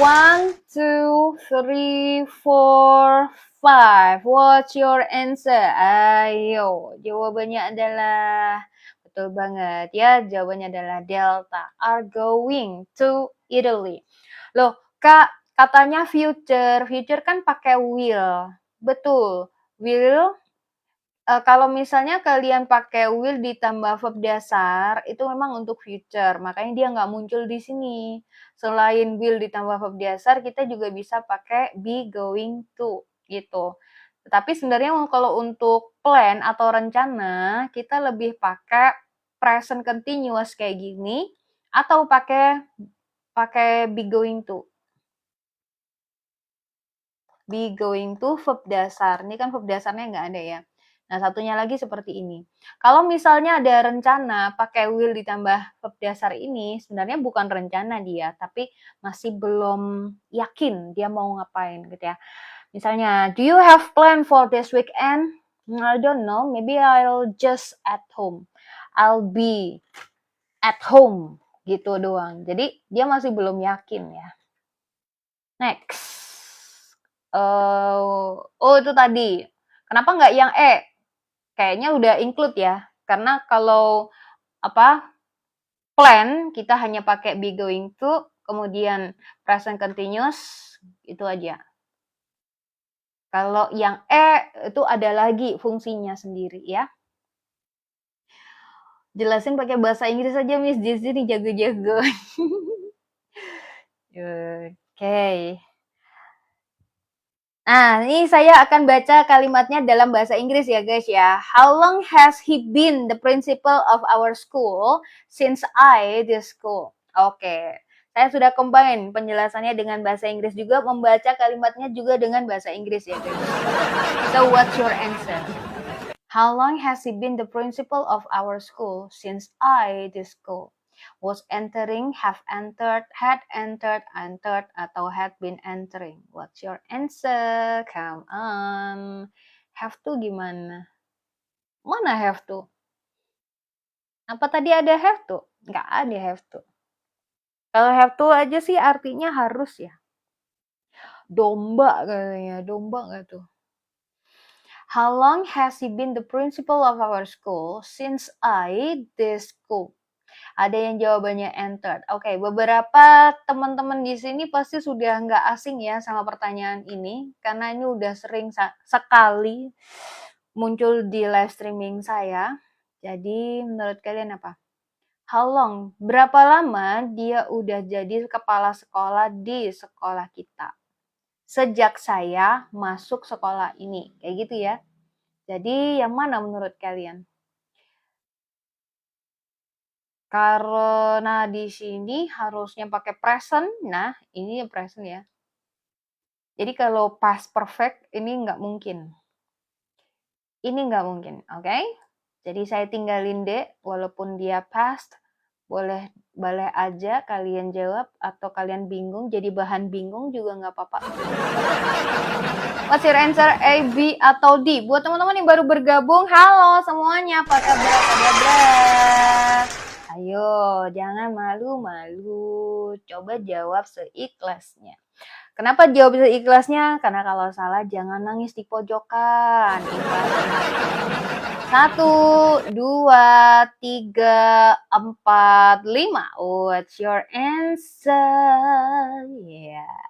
1, 2, 3, 4, 5. What's your answer? Ayo, jawabannya adalah betul banget ya, jawabannya adalah delta. Are going to Italy. Loh, Kak, katanya future. Future kan pakai will. Betul. Will kalau misalnya kalian pakai will ditambah verb dasar, itu memang untuk future, makanya dia nggak muncul di sini. Selain will ditambah verb dasar, kita juga bisa pakai be going to, gitu. Tapi sebenarnya kalau untuk plan atau rencana, kita lebih pakai present continuous kayak gini, atau pakai be going to. Be going to verb dasar. Ini kan verb dasarnya nggak ada ya. Nah, satunya lagi seperti ini. Kalau misalnya ada rencana pakai will ditambah verb dasar ini, sebenarnya bukan rencana dia, tapi masih belum yakin dia mau ngapain gitu ya. Misalnya, do you have plan for this weekend? I don't know, maybe I'll just at home. I'll be at home gitu doang. Jadi dia masih belum yakin ya. Next. Itu tadi. Kenapa nggak yang E? Kayaknya udah include ya. Karena kalau plan kita hanya pakai be going to, kemudian present continuous, itu aja. Kalau yang E itu ada lagi fungsinya sendiri ya. Jelasin pakai bahasa Inggris aja Miss Jessie nih jago-jago. Oke. Nah, ini saya akan baca kalimatnya dalam bahasa Inggris ya guys ya. How long has he been the principal of our school since I this school? Oke. Saya sudah combine penjelasannya dengan bahasa Inggris juga, membaca kalimatnya juga dengan bahasa Inggris ya guys. So what's your answer? How long has he been the principal of our school since I this school? Was entering, have entered, had entered, atau had been entering. What's your answer? Come on. Have to gimana? Mana have to? Apa tadi ada have to? Nggak ada have to. Kalau have to aja sih artinya harus ya. Domba katanya, domba nggak tuh? How long has he been the principal of our school? Since I this school. Ada yang jawabannya entered. Oke, beberapa teman-teman di sini pasti sudah nggak asing ya sama pertanyaan ini, karena ini udah sering sekali muncul di live streaming saya. Jadi menurut kalian apa? How long? Berapa lama dia udah jadi kepala sekolah di sekolah kita? Sejak saya masuk sekolah ini. Kayak gitu ya. Jadi yang mana menurut kalian? Karena di sini harusnya pakai present. Nah, ini present ya. Jadi kalau past perfect ini nggak mungkin. Ini nggak mungkin, oke? Jadi saya tinggalin D, walaupun dia past, boleh aja kalian jawab atau kalian bingung, jadi bahan bingung juga nggak apa-apa. What's your answer? A, B, atau D? Buat teman-teman yang baru bergabung, halo semuanya, apa kabar? Ayo, jangan malu-malu, coba jawab seikhlasnya. Kenapa jawab seikhlasnya? Karena kalau salah jangan nangis di pojokan. 1, 2, 3, 4, 5. What's your answer? Yeah.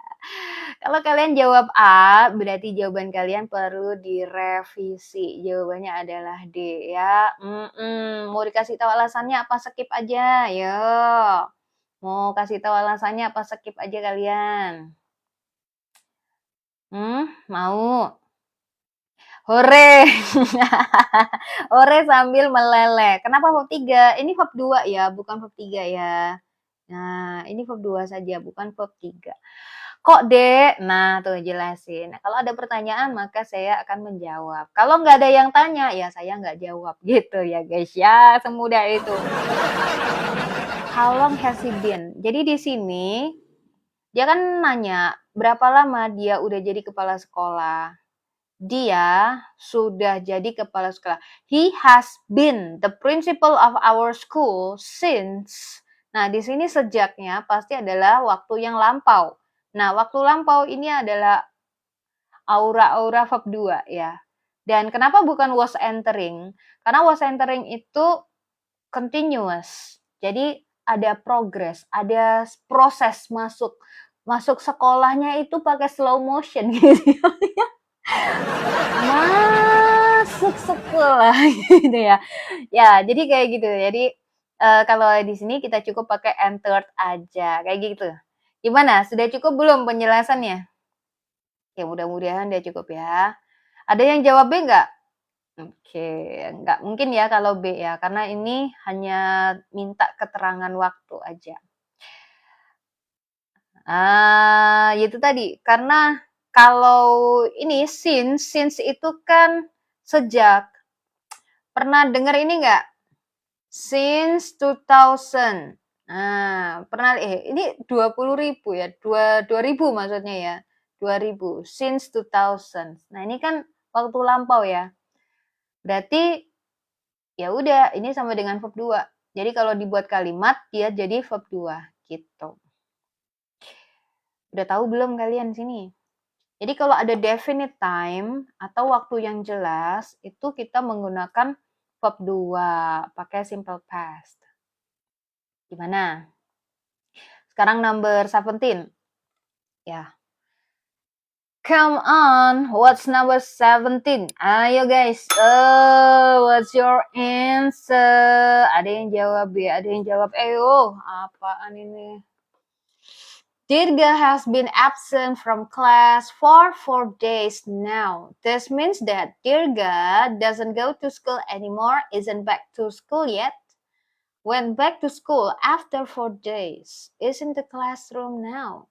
Kalau kalian jawab A, berarti jawaban kalian perlu direvisi. Jawabannya adalah D ya. Mau dikasih tahu alasannya apa? Skip aja. Yo. Mau kasih tahu alasannya apa? Skip aja kalian. Mau? Hore. Hore sambil meleleh. Kenapa bab 3? Ini bab 2 ya, bukan bab 3 ya. Nah, ini bab 2 saja, bukan bab 3. Kok, Dek? Nah, tuh jelasin. Nah, kalau ada pertanyaan, maka saya akan menjawab. Kalau nggak ada yang tanya, ya saya nggak jawab. Gitu ya, guys. Ya, semudah itu. How long has he been? Jadi di sini, dia kan nanya, berapa lama dia udah jadi kepala sekolah? Dia sudah jadi kepala sekolah. He has been the principal of our school since. Nah, di sini sejaknya pasti adalah waktu yang lampau. Nah, waktu lampau ini adalah aura-aura verb 2 ya. Dan kenapa bukan was entering? Karena was entering itu continuous. Jadi ada progress, ada proses masuk. Masuk sekolahnya itu pakai slow motion gitu ya. Masuk sekolah gitu ya. Ya, jadi kayak gitu. Jadi kalau di sini kita cukup pakai entered aja, kayak gitu. Gimana? Sudah cukup belum penjelasannya? Ya mudah-mudahan udah cukup ya. Ada yang jawab B nggak? Oke, nggak mungkin ya kalau B ya, karena ini hanya minta keterangan waktu aja. Itu tadi, karena kalau ini since itu kan sejak. Pernah dengar ini nggak? Since 2000. Nah, pernah ini 20.000 ya, 2000 maksudnya ya. 2000, since 2000. Nah, ini kan waktu lampau ya. Berarti ya udah, ini sama dengan verb 2. Jadi kalau dibuat kalimat dia jadi verb 2 gitu. Udah tahu belum kalian sini? Jadi kalau ada definite time atau waktu yang jelas, itu kita menggunakan verb 2, pakai simple past. Gimana? Sekarang number 17. Ya. Come on, what's number 17? Ayo guys, what's your answer? Ada yang jawab B, ada yang jawab E. Apaan ini? Dirga has been absent from class for 4 days now. This means that Dirga doesn't go to school anymore, isn't back to school yet. Went back to school after 4 days. Is in the classroom now.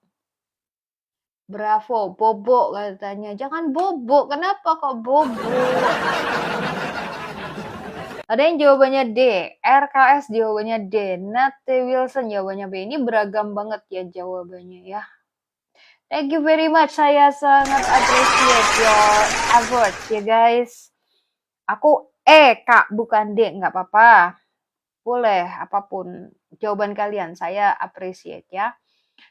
Bravo, bobo katanya. Jangan bobo, kenapa kok bobo? Ada yang jawabannya D, RKS jawabannya D, Nate Wilson jawabannya B. Ini beragam banget ya jawabannya ya. Thank you very much, saya sangat appreciate your effort ya guys. Aku E, Kak, bukan D, nggak apa-apa. Boleh, apapun jawaban kalian, saya appreciate ya.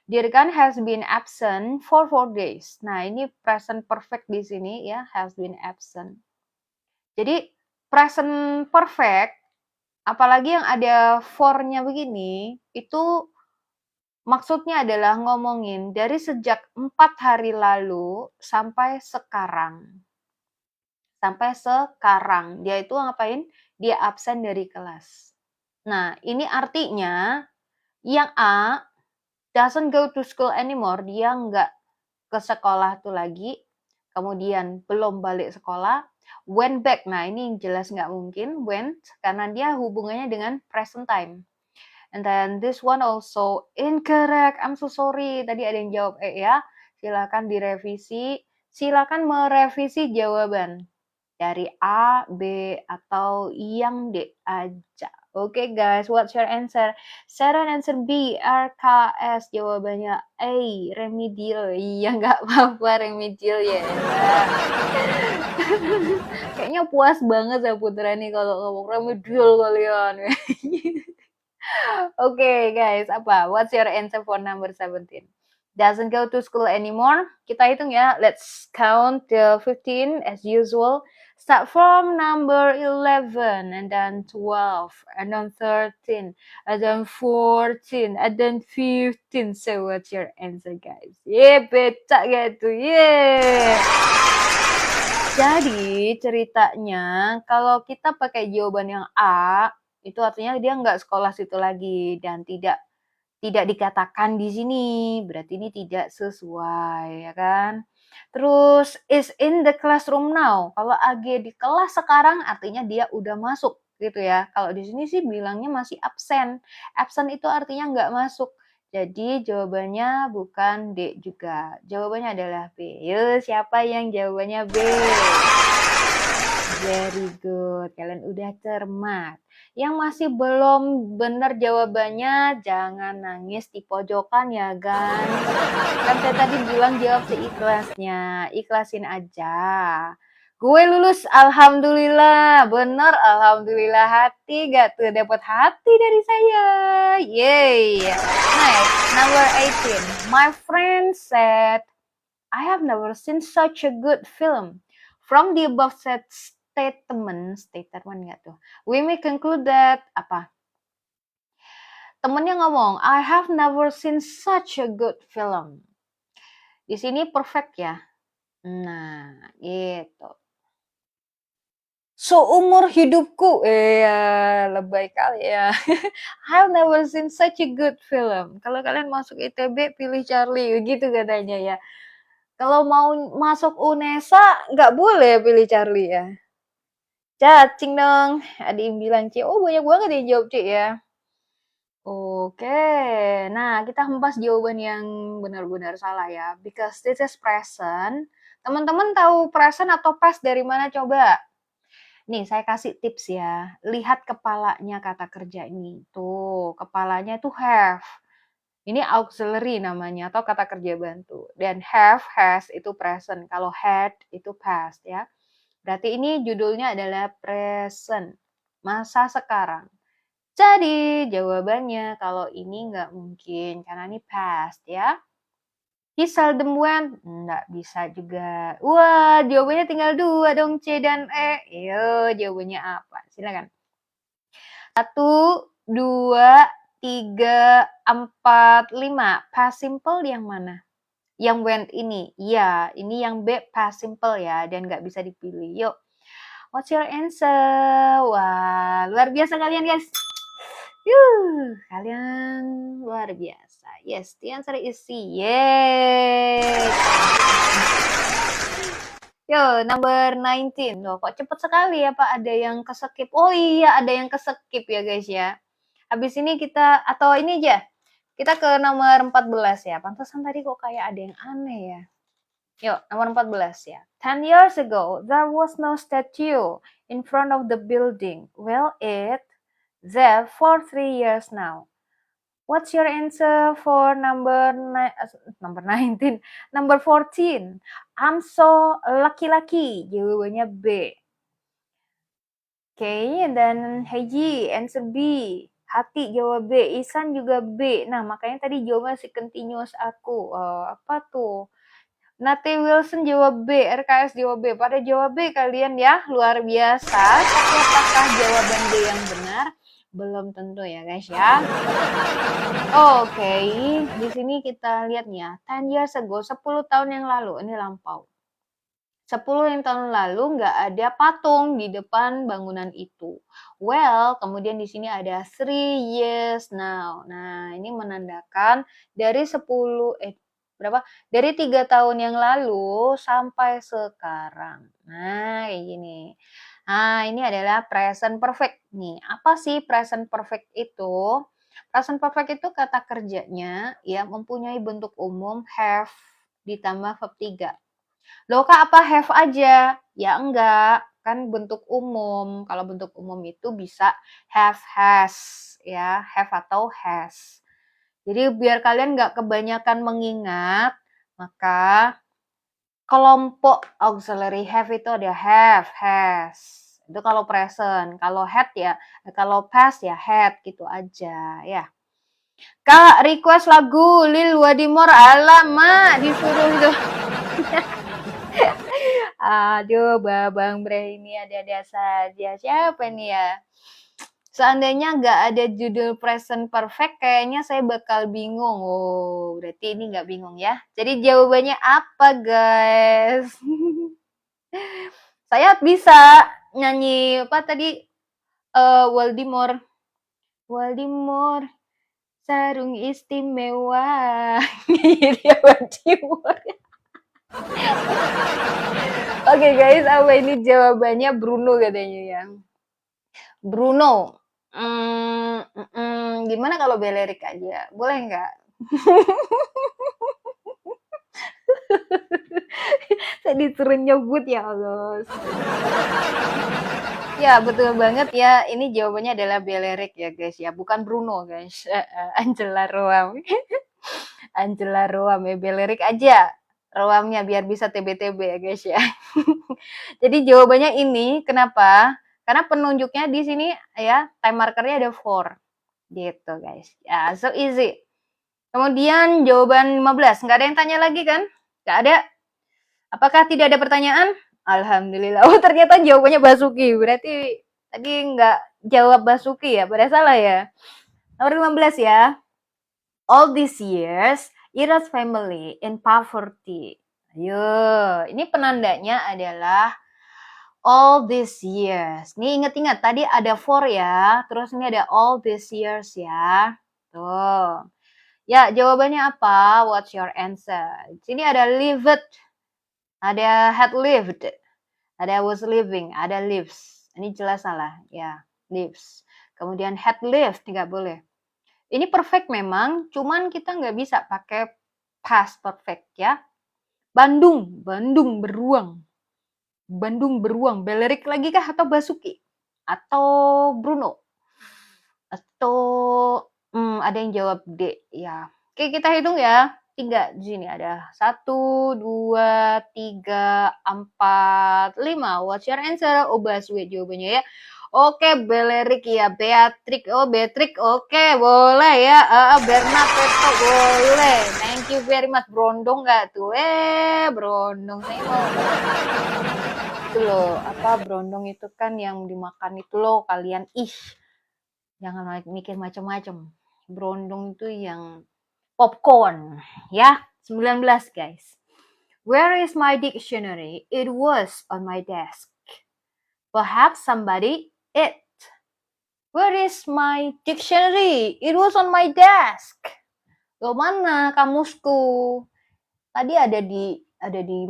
Dirgan has been absent for 4 days. Nah, ini present perfect di sini ya, has been absent. Jadi, present perfect, apalagi yang ada for-nya begini, itu maksudnya adalah ngomongin dari sejak 4 hari lalu sampai sekarang. Sampai sekarang. Dia itu ngapain? Dia absen dari kelas. Nah, ini artinya yang A doesn't go to school anymore, dia nggak ke sekolah tuh lagi, kemudian belum balik sekolah, went back. Nah, ini jelas nggak mungkin went, karena dia hubungannya dengan present time. And then this one also incorrect. I'm so sorry. Tadi ada yang jawab E ya. Silakan direvisi. Silakan merevisi jawaban dari A, B, atau yang D aja. Oke guys, what's your answer? Sharon answer B, RKS. Jawabannya A, remedial. Iya, nggak apa-apa remedial ya. Kayaknya puas banget ya Putra nih kalau ngomong remedial kalian. Oke guys, apa? What's your answer for number 17? Doesn't go to school anymore. Kita hitung ya. Let's count the 15 as usual. Start from number 11, and then 12, and then 13, and then 14, and then 15. So what's your answer guys? Yeah, becak gitu. Yeah. Jadi ceritanya kalau kita pakai jawaban yang A, itu artinya dia nggak sekolah situ lagi dan tidak dikatakan di sini, berarti ini tidak sesuai, ya kan? Terus is in the classroom now. Kalau AG di kelas sekarang artinya dia udah masuk gitu ya. Kalau di sini sih bilangnya masih absen. Absen itu artinya nggak masuk. Jadi jawabannya bukan D juga. Jawabannya adalah B. Yuk, siapa yang jawabannya B? Very good. Kalian udah cermat. Yang masih belum benar jawabannya, jangan nangis di pojokan ya, guys. Kan saya tadi bilang jawab seikhlasnya. Ikhlasin aja. Gue lulus, alhamdulillah. Bener, alhamdulillah. Hati gak tuh dapat hati dari saya. Yay. Next, number 18. My friend said, I have never seen such a good film. From the above said statement nggak tuh? We may conclude that apa? Temennya ngomong, I have never seen such a good film. Di sini perfect ya. Nah, gitu. Seumur hidupku, lebay kali ya. I've never seen such a good film. Kalau kalian masuk ITB, pilih Charlie, gitu katanya ya. Kalau mau masuk UNESA, nggak boleh pilih Charlie ya. Cacing dong. Ada yang bilang C. Oh, banyak banget yang jawab C ya. Oke. Nah, kita hempas jawaban yang benar-benar salah ya. Because this is present. Teman-teman tahu present atau past dari mana coba? Nih, saya kasih tips ya. Lihat kepalanya kata kerja ini. Tuh, kepalanya itu have. Ini auxiliary namanya atau kata kerja bantu. Dan have, has itu present. Kalau had itu past ya. Berarti ini judulnya adalah present, masa sekarang. Jadi jawabannya kalau ini nggak mungkin, karena ini past ya. He seldom went, nggak bisa juga. Wah, jawabannya tinggal 2 dong, C dan E. Yo, jawabannya apa? Silakan. 1, 2, 3, 4, 5. Past simple yang mana? Yang went ini. Iya, ini yang B past simple ya, dan nggak bisa dipilih. Yuk. What's your answer? Wah, luar biasa kalian guys. Kalian luar biasa. Yes, the answer is C. Yeay. Yo, number 19. Loh, kok cepet sekali ya Pak? Ada yang keskip. Oh iya, ada yang keskip ya guys ya. Habis ini kita, atau ini aja. Kita ke nomor 14 ya. Pantesan tadi kok kayak ada yang aneh ya. Yuk, nomor 14 ya. 10 years ago, there was no statue in front of the building. Well, it's there for 3 years now. What's your answer for number 19? Number 14. I'm so lucky-lucky. Jawabannya B. dan Heji, answer B. Hati jawab B, Ihsan juga B. Nah, makanya tadi jawaban si continuous aku. Apa tuh? Nate Wilson jawab B, RKS jawab B. Pada jawab B kalian ya, luar biasa. Tapi apakah jawaban B yang benar? Belum tentu ya guys ya. Oke, di sini kita lihat nih ya. 10 years ago, 10 tahun yang lalu. Ini lampau. 10 tahun lalu nggak ada patung di depan bangunan itu. Well, kemudian di sini ada 3 years now. Nah, ini menandakan dari 3 tahun yang lalu sampai sekarang. Nah, kayak gini. Nah, ini adalah present perfect nih. Apa sih present perfect itu? Present perfect itu kata kerjanya ya mempunyai bentuk umum have ditambah verb 3. Loh Kak, apa have aja? Ya enggak, kan bentuk umum. Kalau bentuk umum itu bisa have, has, ya, have atau has. Jadi biar kalian nggak kebanyakan mengingat, maka kelompok auxiliary have itu ada have, has. Itu kalau present. Kalau had ya, kalau past ya had gitu aja ya. Kak, request lagu Lil Wadimor, alamak disuruh itu. Aduh, Babang Bre ini ada-ada saja. Siapa nih ya? Seandainya nggak ada judul present perfect, kayaknya saya bakal bingung. Oh, berarti ini nggak bingung ya. Jadi jawabannya apa, guys? Saya bisa nyanyi apa tadi? Waldimor. Waldimor, sarung istimewa. Gitu ya, Waldimor. Oke guys, apa ini jawabannya? Bruno katanya ya. Bruno. Gimana kalau belerik aja? Boleh nggak? Saya disuruh nyebut ya Allah. Ya betul banget ya. Ini jawabannya adalah belerik ya guys ya, bukan Bruno guys. Angela Roam. Angela Roam ya, belerik aja. Roamnya biar bisa TB-TB ya guys ya. Jadi jawabannya ini, kenapa? Karena penunjuknya di sini ya, time markernya ada 4. Gitu guys. Ya, so easy. Kemudian jawaban 15. Nggak ada yang tanya lagi kan? Nggak ada. Apakah tidak ada pertanyaan? Alhamdulillah. Oh, ternyata jawabannya Basuki. Berarti tadi nggak jawab Basuki ya? Pada salah ya? Nomor 15 ya. All these years, Ira's family in poverty. Ayo, ini penandanya adalah all these years. Nih ingat-ingat tadi ada for ya, terus ini ada all these years ya. Tuh. Ya, jawabannya apa? What's your answer? Sini ada lived, ada had lived, ada was living, ada lives. Ini jelas salah ya, lives. Kemudian had lived, nggak boleh. Ini perfect memang, cuman kita nggak bisa pakai past perfect ya. Bandung, Bandung beruang. Bandung beruang, belerik lagi kah atau Basuki? Atau Bruno? Atau ada yang jawab D ya. Oke, kita hitung ya. 3 di sini ada 1, 2, 3, 4, 5. What's your answer? Oh, Baswe jawabannya ya. Oke, belerik ya, Beatrix. Oh, Beatrix. Oke, boleh ya. Bernadette boleh. Thank you very much. Brondong nggak tuh? Brondong saya mau. Itu loh, apa brondong itu kan yang dimakan itu loh, kalian jangan mikir macam-macam. Brondong itu yang popcorn ya. 19 guys. Where is my dictionary? It was on my desk. Perhaps somebody it. Where is my dictionary? It was on my desk. Loh, mana kamusku? Tadi ada di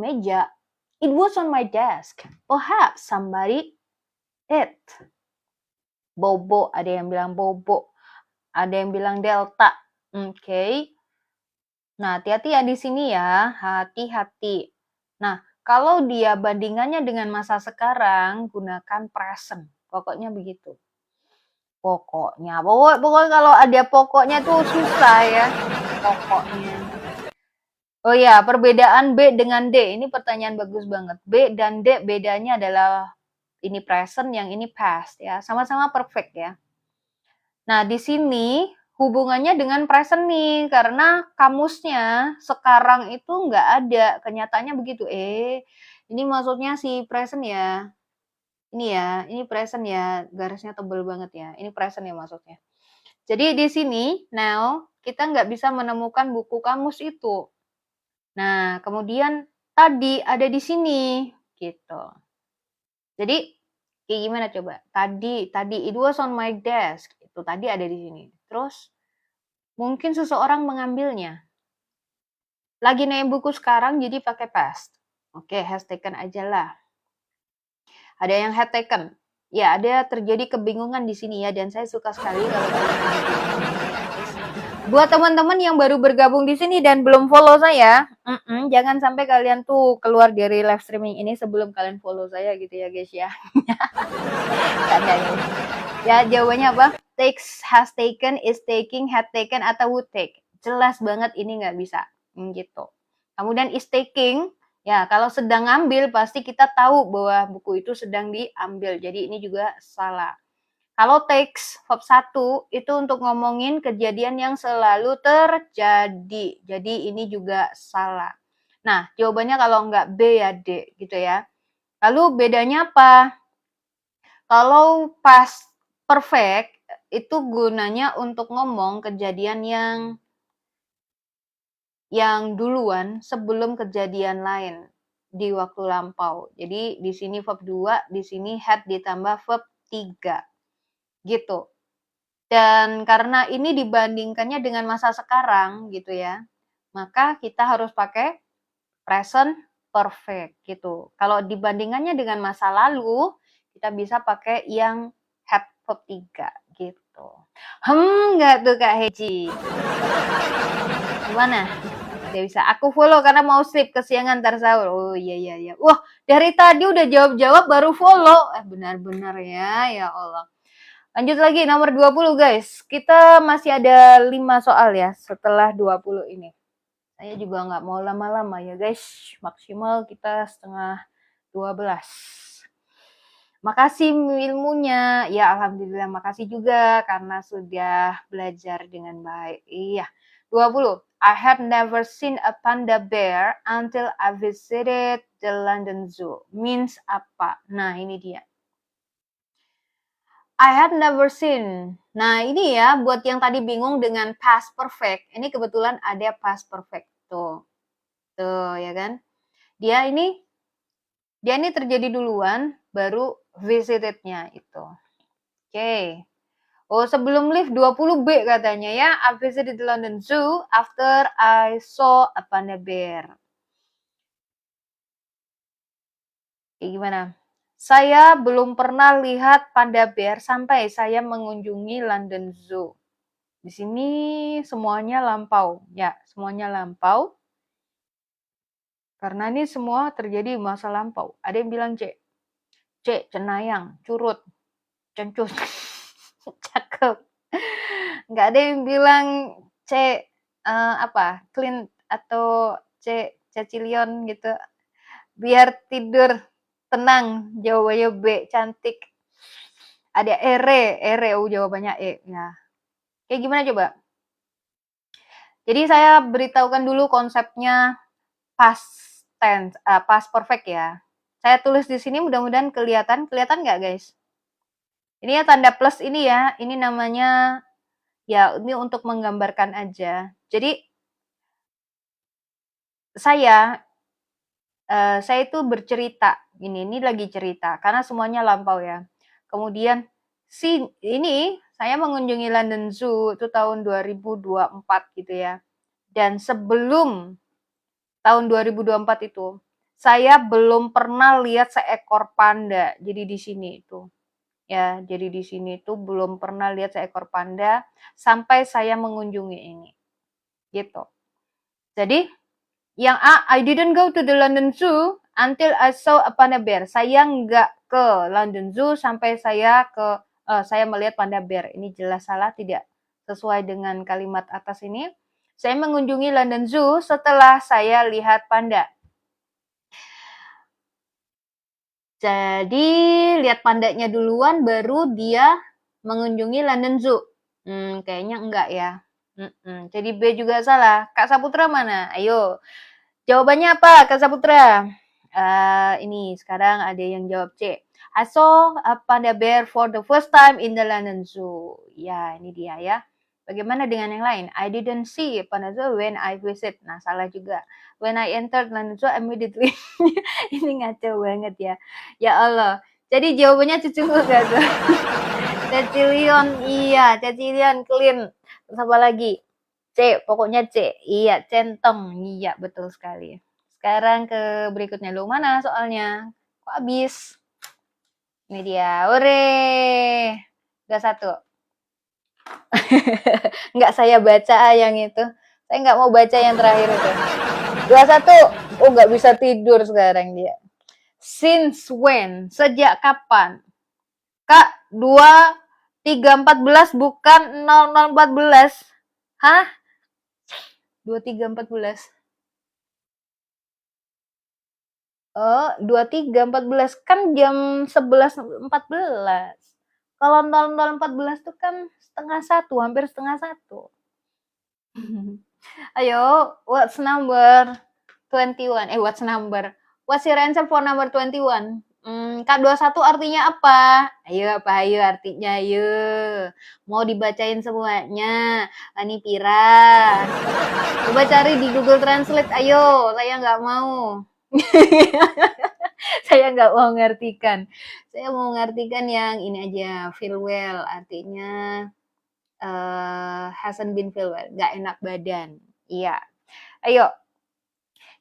meja. It was on my desk. Perhaps somebody it. Bobo, ada yang bilang bobo. Ada yang bilang delta. Oke. Nah, hati-hati ya di sini ya. Hati-hati. Nah, kalau dia bandingannya dengan masa sekarang, gunakan present. Pokoknya begitu. Pokoknya kalau ada pokoknya tuh susah ya. Pokoknya. Oh ya, perbedaan B dengan D. Ini pertanyaan bagus banget. B dan D bedanya adalah ini present, yang ini past ya. Sama-sama perfect ya. Nah, di sini hubungannya dengan present nih, karena kamusnya sekarang itu nggak ada, kenyataannya begitu. Ini maksudnya si present ya. Ini ya, ini present ya, garisnya tebel banget ya. Ini present ya maksudnya. Jadi di sini, now, kita nggak bisa menemukan buku kamus itu. Nah, kemudian tadi ada di sini, gitu. Jadi, kayak gimana coba? Tadi, it was on my desk. Itu tadi ada di sini. Terus, mungkin seseorang mengambilnya. Lagi name buku sekarang, jadi pakai past. Oke, has taken aja lah. Ada yang had taken. Ya, ada terjadi kebingungan di sini ya, dan saya suka sekali kalau buat teman-teman yang baru bergabung di sini dan belum follow saya, jangan sampai kalian tuh keluar dari live streaming ini sebelum kalian follow saya gitu ya guys ya. Ya, jawabannya apa? Takes, has taken, is taking, had taken, atau would take. Jelas banget ini nggak bisa. Gitu. Kemudian is taking, ya kalau sedang ngambil pasti kita tahu bahwa buku itu sedang diambil. Jadi ini juga salah. Kalau takes, verb 1, itu untuk ngomongin kejadian yang selalu terjadi. Jadi ini juga salah. Nah, jawabannya kalau nggak B ya D gitu ya. Lalu bedanya apa? Kalau past perfect, itu gunanya untuk ngomong kejadian yang duluan sebelum kejadian lain di waktu lampau. Jadi di sini verb 2, di sini had ditambah verb 3. Gitu. Dan karena ini dibandingkannya dengan masa sekarang gitu ya, maka kita harus pakai present perfect gitu. Kalau dibandingannya dengan masa lalu, kita bisa pakai yang had verb 3 gitu. Nggak tuh Kak Heji? Gimana? Udah bisa. Aku follow karena mau sleep kesiangan ntar sahur. Oh iya. Wah, dari tadi udah jawab-jawab baru follow. Benar-benar ya Allah. Lanjut lagi nomor 20 guys. Kita masih ada 5 soal ya setelah 20 ini. Saya juga nggak mau lama-lama ya guys. Maksimal kita setengah 12. Makasih ilmunya. Ya alhamdulillah makasih juga karena sudah belajar dengan baik. Iya. 20. I had never seen a panda bear until I visited the London Zoo. Means apa? Nah, ini dia. I had never seen. Nah, ini ya buat yang tadi bingung dengan past perfect. Ini kebetulan ada past perfect tuh. Tuh, ya kan? Dia ini terjadi duluan baru visitednya itu. Oke. Oh, sebelum lift 20B katanya ya. I visited the London Zoo after I saw a panda bear. Kayak gimana? Saya belum pernah lihat panda bear sampai saya mengunjungi London Zoo. Di sini semuanya lampau. Ya, semuanya lampau. Karena ini semua terjadi masa lampau. Ada yang bilang C. C, cenayang, curut, cencus. Cakep. Nggak ada yang bilang C, clean atau C, cecilion gitu. Biar tidur tenang. Jawabannya B, cantik. Ada ere, jawabannya E. Ya. Kayak gimana coba? Jadi saya beritahukan dulu konsepnya past tense, past perfect ya. Saya tulis di sini mudah-mudahan kelihatan nggak guys? Ini ya tanda plus ini ya, ini namanya ya ini untuk menggambarkan aja. Jadi saya itu bercerita, ini lagi cerita karena semuanya lampau ya. Kemudian ini saya mengunjungi London Zoo itu tahun 2024 gitu ya. Dan sebelum tahun 2024 itu saya belum pernah lihat seekor panda. Jadi di sini itu. Ya, jadi di sini itu belum pernah lihat seekor panda sampai saya mengunjungi ini. Gitu. Jadi yang A, I didn't go to the London Zoo until I saw a panda bear. Saya nggak ke London Zoo sampai saya melihat panda bear. Ini jelas salah, tidak sesuai dengan kalimat atas ini. Saya mengunjungi London Zoo setelah saya lihat panda. Jadi lihat pandanya duluan baru dia mengunjungi London Zoo. Kayaknya enggak ya. Jadi B juga salah. Kak Saputra mana? Ayo. Jawabannya apa, Kak Saputra? Ini sekarang ada yang jawab C. I saw a panda bear for the first time in the London Zoo. Ya, ini dia ya. Bagaimana dengan yang lain? I didn't see a panda zoo when I visit. Nah, salah juga. When I entered London Zoo, immediately. Ini ngaco banget ya. Ya Allah. Jadi jawabannya cucu gak tuh? Cecilion, iya. Cecilion, clean. Terus apa lagi? C, pokoknya C. Iya, centong. Iya, betul sekali. Sekarang ke berikutnya dulu. Mana soalnya? Kok habis? Ini dia. Ore. Udah satu. Nggak saya baca yang itu. Saya nggak mau baca yang terakhir itu. 21. Oh, nggak bisa tidur sekarang dia. Since when? Sejak kapan? Kak, 2314 bukan 0014. Hah? 2314. Oh, 2314 kan jam 11.14. Kalau 0014 tuh kan setengah satu, hampir setengah satu. Ayo, what's number 21? What's number? What's your answer for number 21? K21 artinya apa? Ayo, apa ayo artinya, ayo. Mau dibacain semuanya. Ani Pira. Coba cari di Google Translate, ayo. Saya nggak mau. Saya nggak mau ngartikan. Saya mau ngartikan yang ini aja, feel well. Artinya hasn't been feel well. Nggak enak badan. Iya. Ayo.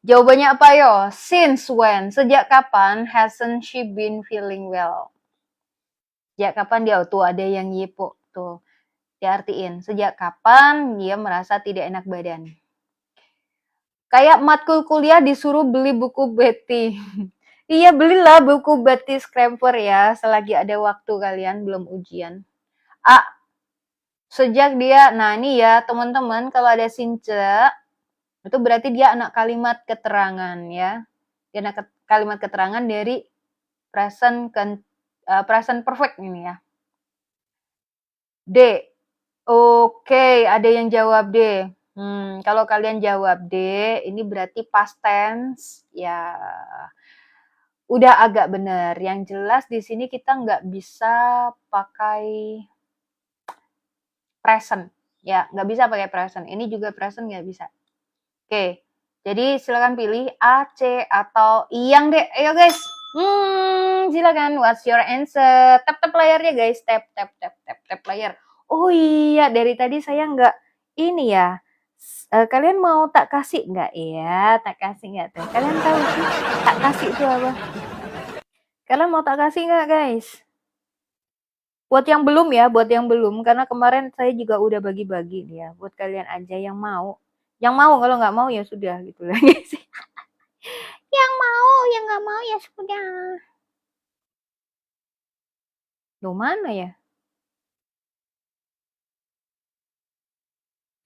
Jawabannya apa yo? Since when? Sejak kapan hasn't she been feeling well? Sejak kapan dia? Tuh ada yang yipo. Tuh. Diartiin. Sejak kapan dia merasa tidak enak badan? Kayak matkul kuliah disuruh beli buku Betty. Iya, belilah buku Betty Scramper ya, selagi ada waktu kalian belum ujian. A. Sejak dia, nah ini ya teman-teman, kalau ada since, itu berarti dia anak kalimat keterangan ya. Dia anak kalimat keterangan dari present perfect ini ya. D. Oke, ada yang jawab D. Kalau kalian jawab D, ini berarti past tense ya. Udah agak bener. Yang jelas di sini kita nggak bisa pakai present. Ya, nggak bisa pakai present. Ini juga present nggak bisa. Oke, jadi silakan pilih A, C, atau I yang D. Ayo guys. Silakan. What's your answer? Tap layarnya guys. Tap layar. Oh iya, dari tadi saya nggak ini ya. Kalian mau tak kasih nggak ya? Tak kasih nggak tuh? Kalian tahu sih tak kasih itu apa? Kalian mau tak kasih nggak guys? Buat yang belum ya, buat yang belum. Karena kemarin saya juga udah bagi-bagi nih ya. Buat kalian aja yang mau. Yang mau, kalau nggak mau ya sudah gitu lah guys. Yang mau, yang nggak mau ya sudah. Loh mana ya?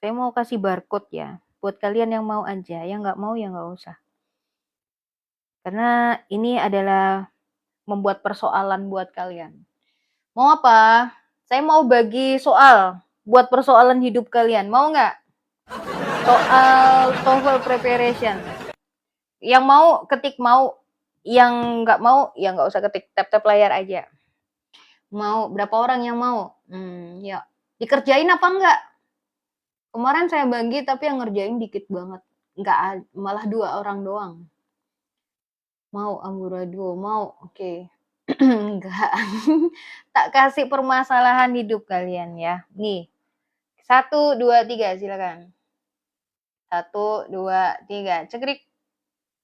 Saya mau kasih barcode ya. Buat kalian yang mau aja. Yang nggak mau ya nggak usah. Karena ini adalah membuat persoalan buat kalian. Mau apa? Saya mau bagi soal buat persoalan hidup kalian. Mau nggak? Soal TOEFL preparation. Yang mau ketik mau, yang nggak mau ya nggak usah ketik, tap layar aja. Mau berapa orang yang mau? Ya dikerjain apa enggak? Kemarin saya bagi tapi yang ngerjain dikit banget, nggak, malah 2 orang doang. Mau amburadul, mau, oke. Enggak. Tak kasih permasalahan hidup kalian ya. Nih, 1, 2, 3 silakan. 1, 2, 3 cekrik.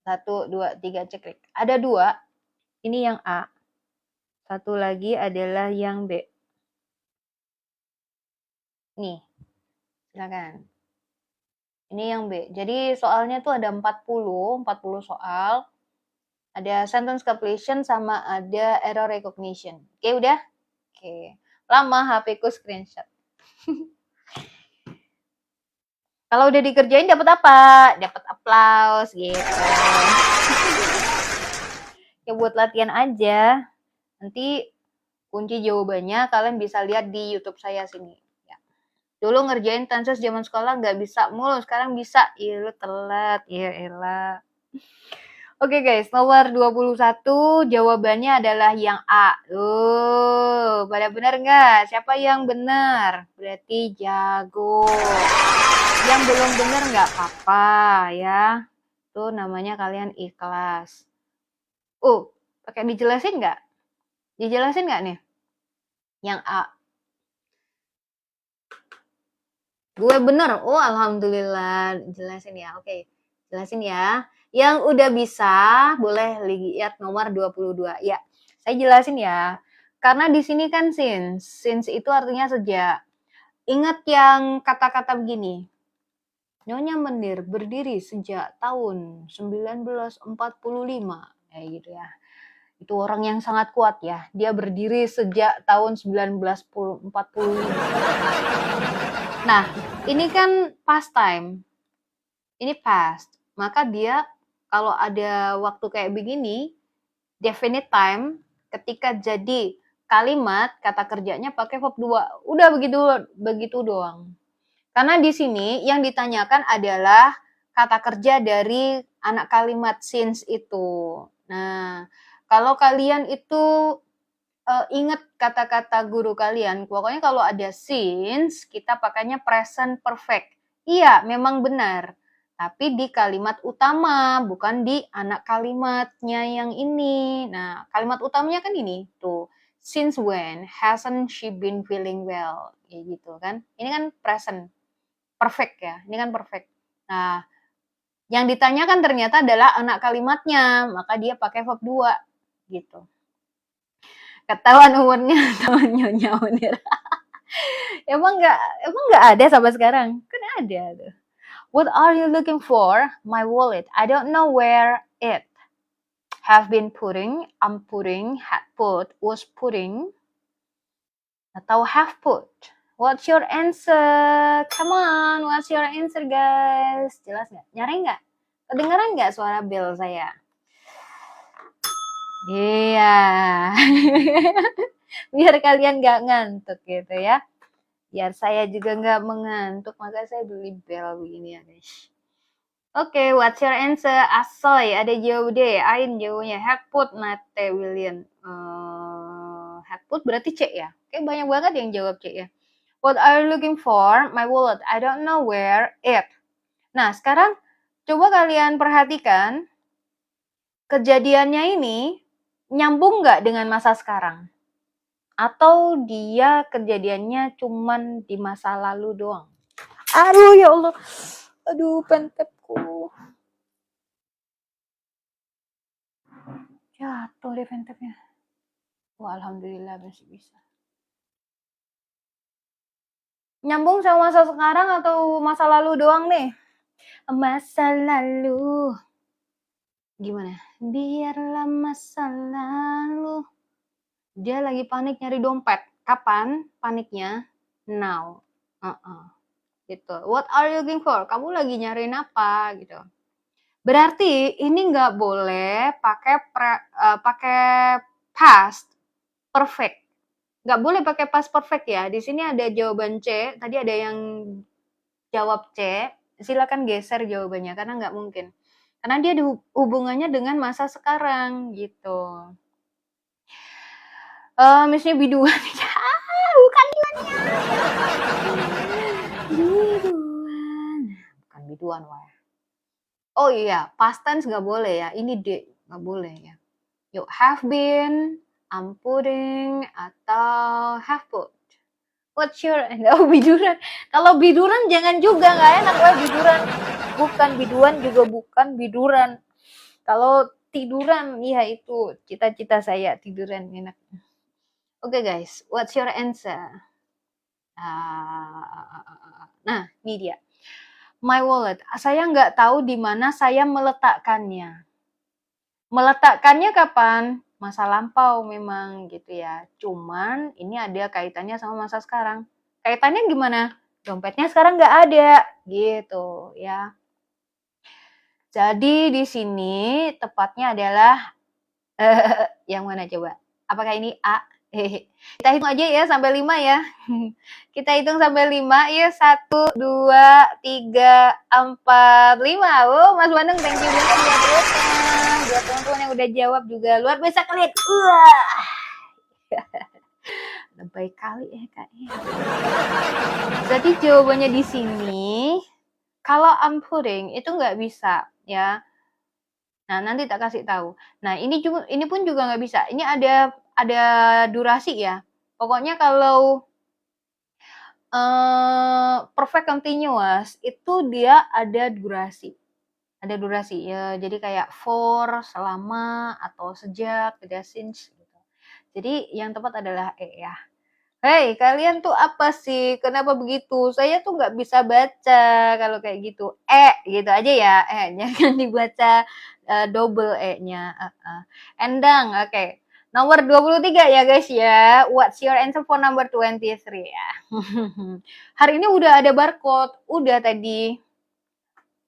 1, 2, 3 cekrik. Ada 2. Ini yang A. Satu lagi adalah yang B. Nih, silakan. Ini yang B. Jadi soalnya tuh ada 40 soal. Ada sentence completion sama ada error recognition. Oke, udah? Oke. Lama HP ku screenshot. Kalau udah dikerjain dapat apa? Dapat aplaus gitu. Ya buat latihan aja. Nanti kunci jawabannya kalian bisa lihat di YouTube saya sini. Ya. Dulu ngerjain tenses zaman sekolah nggak bisa mulu, sekarang bisa. Ih, lu telat. Ya elah. Oke guys, nomor 21 jawabannya adalah yang A. Pada benar nggak? Siapa yang benar? Berarti jago. Yang belum benar nggak apa-apa ya. Itu namanya kalian ikhlas. Pakai dijelasin nggak? Dijelasin nggak nih? Yang A. Gue bener. Oh, alhamdulillah. Jelasin ya. Oke. Jelasin ya. Yang udah bisa, boleh lihat nomor 22. Ya, saya jelasin ya. Karena di sini kan since. Since itu artinya sejak. Ingat yang kata-kata begini. Nyonya Menir berdiri sejak tahun 1945. Kayak gitu ya. Itu orang yang sangat kuat ya. Dia berdiri sejak tahun 1945. Nah, ini kan past time. Ini past. Maka dia kalau ada waktu kayak begini, definite time, ketika jadi kalimat, kata kerjanya pakai verb 2. Udah begitu doang. Karena di sini yang ditanyakan adalah kata kerja dari anak kalimat since itu. Nah, kalau kalian itu ingat kata-kata guru kalian, pokoknya kalau ada since, kita pakainya present perfect. Iya, memang benar. Tapi di kalimat utama, bukan di anak kalimatnya yang ini. Nah, kalimat utamanya kan ini, tuh. Since when hasn't she been feeling well? Kayak gitu kan. Ini kan present perfect ya, ini kan perfect. Nah, yang ditanyakan ternyata adalah anak kalimatnya, maka dia pakai verb 2, gitu. Ketahuan umurnya sama Nyonya Munir. emang nggak ada sampai sekarang? Kan ada tuh. What are you looking for? My wallet. I don't know where it have been putting. I'm putting, had put, was putting, atau have put. What's your answer? Come on, what's your answer guys? Jelas nggak? Nyari nggak? Kedengeran nggak suara bel saya? Iya. Biar kalian nggak ngantuk gitu ya. Biar saya juga nggak mengantuk, maka saya beli bel begini ya guys. Oke, what's your answer? Asoy, ada jawab D. Ain jawabnya. Hakput, Nate William. Hakput berarti C ya? Oke, banyak banget yang jawab C ya. What are you looking for? My wallet. I don't know where it. Nah, sekarang coba kalian perhatikan kejadiannya ini nyambung nggak dengan masa sekarang? Atau dia kejadiannya cuman di masa lalu doang? Aduh ya Allah. Aduh pentepku. Jatuh deh pentepnya. Wah, alhamdulillah masih bisa. Nyambung sama masa sekarang atau masa lalu doang nih? Masa lalu. Gimana? Biarlah masa lalu. Dia lagi panik nyari dompet. Kapan paniknya? Now. Gitu. What are you looking for? Kamu lagi nyariin apa? Gitu. Berarti ini nggak boleh pakai past perfect. Nggak boleh pakai past perfect ya. Di sini ada jawaban C. Tadi ada yang jawab C. Silakan geser jawabannya karena nggak mungkin. Karena dia hubungannya dengan masa sekarang gitu. Misalnya biduan. Bukan biduannya. Biduan. Bukan biduan, wah. Oh iya, past tense nggak boleh ya. Ini D, nggak boleh ya. Yuk, have been, I'm putting, atau have put. What's your... Oh, biduran. Kalau biduran jangan juga, nggak enak lah biduran. Bukan biduan juga bukan biduran. Kalau tiduran, iya itu cita-cita saya tiduran enak. Oke guys, what's your answer? Nah, ini dia. My wallet. Saya nggak tahu di mana saya meletakkannya. Meletakkannya kapan? Masa lampau memang gitu ya. Cuman ini ada kaitannya sama masa sekarang. Kaitannya gimana? Dompetnya sekarang nggak ada gitu ya. Jadi di sini tepatnya adalah Yang mana coba? Apakah ini A? Kita hitung aja ya sampai 5 ya. Kita hitung sampai 5 ya. 1, 2, 3, 4, 5. Oh, Mas Bandung, thank you banget buat vote-nya. Buat teman-teman yang udah jawab juga luar biasa kalian. Wah. Lebay kali ya kayaknya. Jadi jawabannya di sini kalau I'm pudding itu nggak bisa ya. Nah, nanti tak kasih tahu. Nah, ini pun juga nggak bisa. Ini ada durasi ya. Pokoknya kalau perfect continuous itu dia ada durasi. Ada durasi ya. Jadi kayak for, selama, atau sejak, tidak since gitu. Jadi yang tepat adalah E ya. Hei, kalian tuh apa sih? Kenapa begitu? Saya tuh nggak bisa baca kalau kayak gitu. Gitu aja ya. Jangan dibaca double E-nya. Endang, oke. Nomor 23 ya guys ya. What's your answer for number 23 ya? Hari ini udah ada barcode. Udah tadi.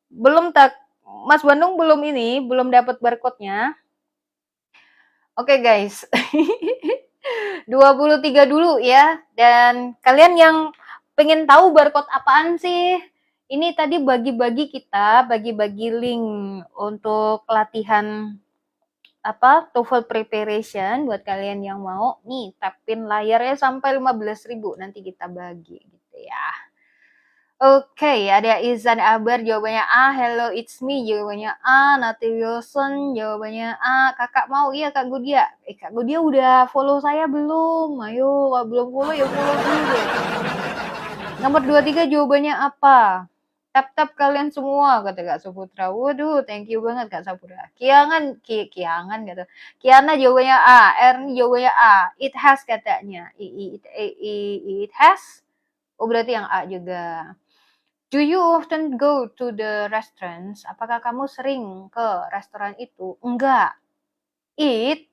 Belum tak. Mas Bandung belum dapat barcode-nya. Oke guys. 23 dulu ya. Dan kalian yang pengen tahu barcode apaan sih? Ini tadi bagi-bagi link untuk latihan TOEFL preparation buat kalian yang mau. Nih, tapin layarnya sampai 15.000 nanti kita bagi gitu ya. Oke, ada Izan Abar jawabannya A. Hello, it's me jawabannya A. Nati Wilson jawabannya A. Kakak mau? Iya, Kak Gudia. Kak Gudia udah follow saya belum? Ayo, kalau belum follow ya follow dulu deh. Nomor 23 jawabannya apa? Tap-tap kalian semua, kata Kak Saputra. Waduh, thank you banget Kak Saputra. Kiangan gitu. Kiana jawabannya A. Erni jawabannya A. It has katanya. It has. Oh, berarti yang A juga. Do you often go to the restaurants? Apakah kamu sering ke restoran itu? Enggak. It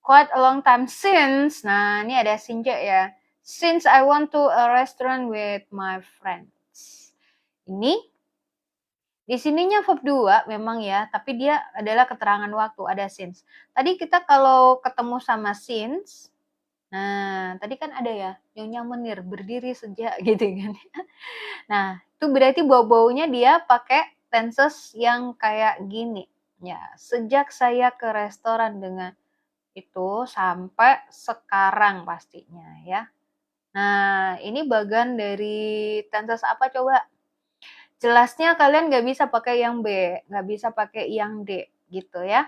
quite a long time since. Nah, ini ada since ya. Since I went to a restaurant with my friends. Ini di sininya verb 2 memang ya, tapi dia adalah keterangan waktu, ada since. Tadi kita kalau ketemu sama since, nah, tadi kan ada ya, Nyonya Menir berdiri sejak gitu kan. Nah, itu berarti bau-baunya dia pakai tenses yang kayak gini. Ya, sejak saya ke restoran dengan itu sampai sekarang pastinya ya. Nah, ini bagian dari tenses apa coba? Jelasnya kalian nggak bisa pakai yang B, nggak bisa pakai yang D gitu ya.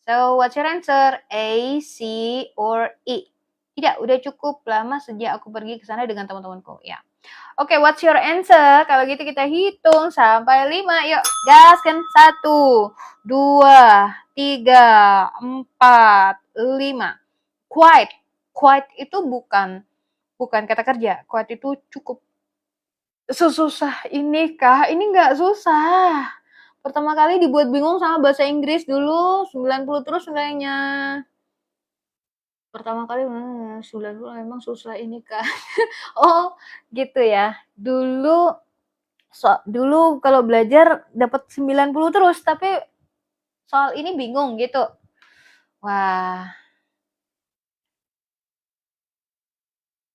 So, what's your answer? A, C, or E? Tidak, udah cukup lama sejak aku pergi ke sana dengan teman-temanku. Ya. Oke, what's your answer? Kalau gitu kita hitung sampai 5. Yuk, gaskan. 1, 2, 3, 4, 5. Quite. Quite itu bukan kata kerja. Quite itu cukup. Sesusah ini kah? Ini nggak susah. Pertama kali dibuat bingung sama bahasa Inggris dulu, 90 terus nilainya. Pertama kali 90 memang susah ini kah? Oh, gitu ya. Dulu kalau belajar dapat 90 terus, tapi soal ini bingung gitu. Wah.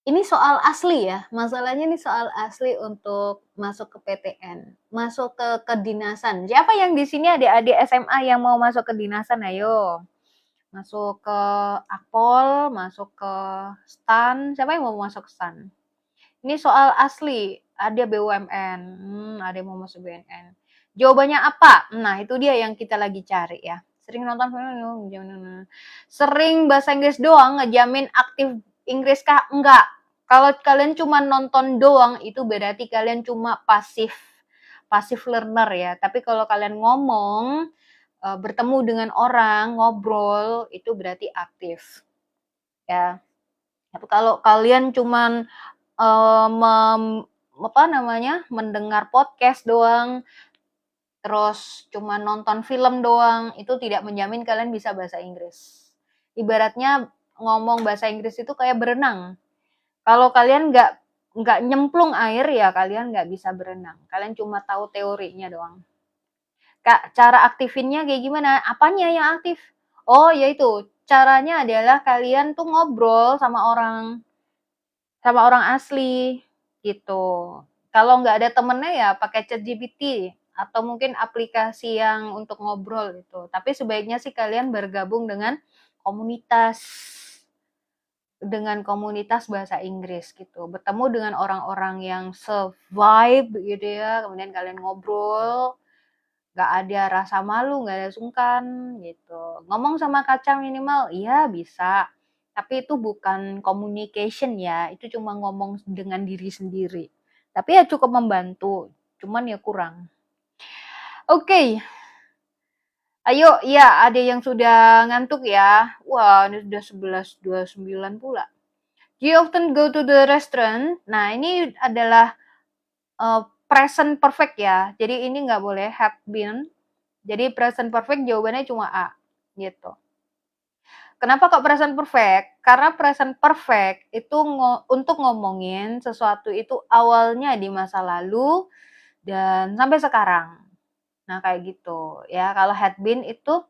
Ini soal asli ya. Masalahnya ini soal asli untuk masuk ke PTN, masuk ke kedinasan. Siapa yang di sini adik-adik SMA yang mau masuk ke kedinasan? Ayo. Masuk ke Akpol, masuk ke STAN. Siapa yang mau masuk STAN? Ini soal asli. Ada BUMN. Ada yang mau masuk BNN. Jawabannya apa? Nah, itu dia yang kita lagi cari ya. Sering nonton film, sering bahasa Inggris doang ngejamin aktif Inggris kah? Enggak. Kalau kalian cuma nonton doang, itu berarti kalian cuma passive learner ya. Tapi kalau kalian ngomong, bertemu dengan orang, ngobrol, itu berarti aktif. Ya. Tapi kalau kalian cuman mendengar podcast doang, terus cuma nonton film doang, itu tidak menjamin kalian bisa bahasa Inggris. Ibaratnya ngomong bahasa Inggris itu kayak berenang. Kalau kalian nggak nyemplung air ya kalian nggak bisa berenang. Kalian cuma tahu teorinya doang. Kak, cara aktifinnya kayak gimana? Apanya yang aktif? Oh, yaitu caranya adalah kalian tuh ngobrol sama orang asli gitu. Kalau nggak ada temennya ya pakai ChatGPT atau mungkin aplikasi yang untuk ngobrol gitu. Tapi sebaiknya sih kalian bergabung komunitas komunitas bahasa Inggris gitu. Bertemu dengan orang-orang yang se-vibe gitu ya, kemudian kalian ngobrol, nggak ada rasa malu, nggak ada sungkan gitu. Ngomong sama kaca minimal, iya bisa. Tapi itu bukan communication ya, itu cuma ngomong dengan diri sendiri. Tapi ya cukup membantu, cuman ya kurang. Oke, ayo ya ada yang sudah ngantuk ya. Wah, ini sudah 11.29 pula. You often go to the restaurant. Nah, ini adalah present perfect ya. Jadi ini nggak boleh have been. Jadi present perfect jawabannya cuma A gitu. Kenapa kok present perfect? Karena present perfect itu untuk ngomongin sesuatu itu awalnya di masa lalu dan sampai sekarang. Nah, kayak gitu ya. Kalau had been itu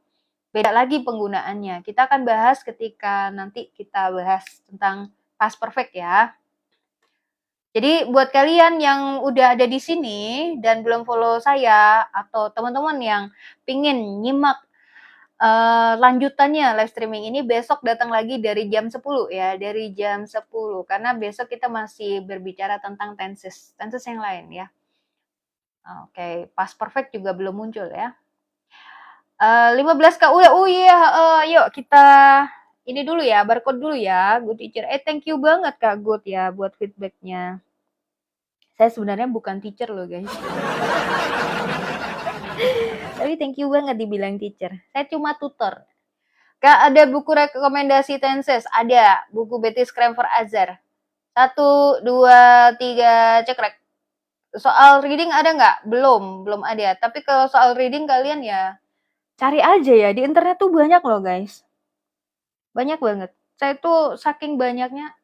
beda lagi penggunaannya. Kita akan bahas ketika nanti kita bahas tentang past perfect ya. Jadi buat kalian yang udah ada di sini dan belum follow saya atau teman-teman yang pingin nyimak lanjutannya live streaming ini besok datang lagi dari jam 10 ya, dari jam 10 karena besok kita masih berbicara tentang tenses yang lain ya. Oke, past perfect juga belum muncul ya. 15 Kak Uya, oh iya, yuk kita ini dulu ya, barcode dulu ya, Good Teacher. Thank you banget Kak Good ya buat feedbacknya. Saya sebenarnya bukan teacher loh guys. Tapi thank you banget dibilang teacher. Saya cuma tutor. Kak, ada buku rekomendasi tenses? Ada. Buku Betty Scram for Azar. 1, 2, 3, cekrek. Soal reading ada nggak? Belum ada. Tapi kalau soal reading kalian ya cari aja ya. Di internet tuh banyak loh guys. Banyak banget. Saya tuh saking banyaknya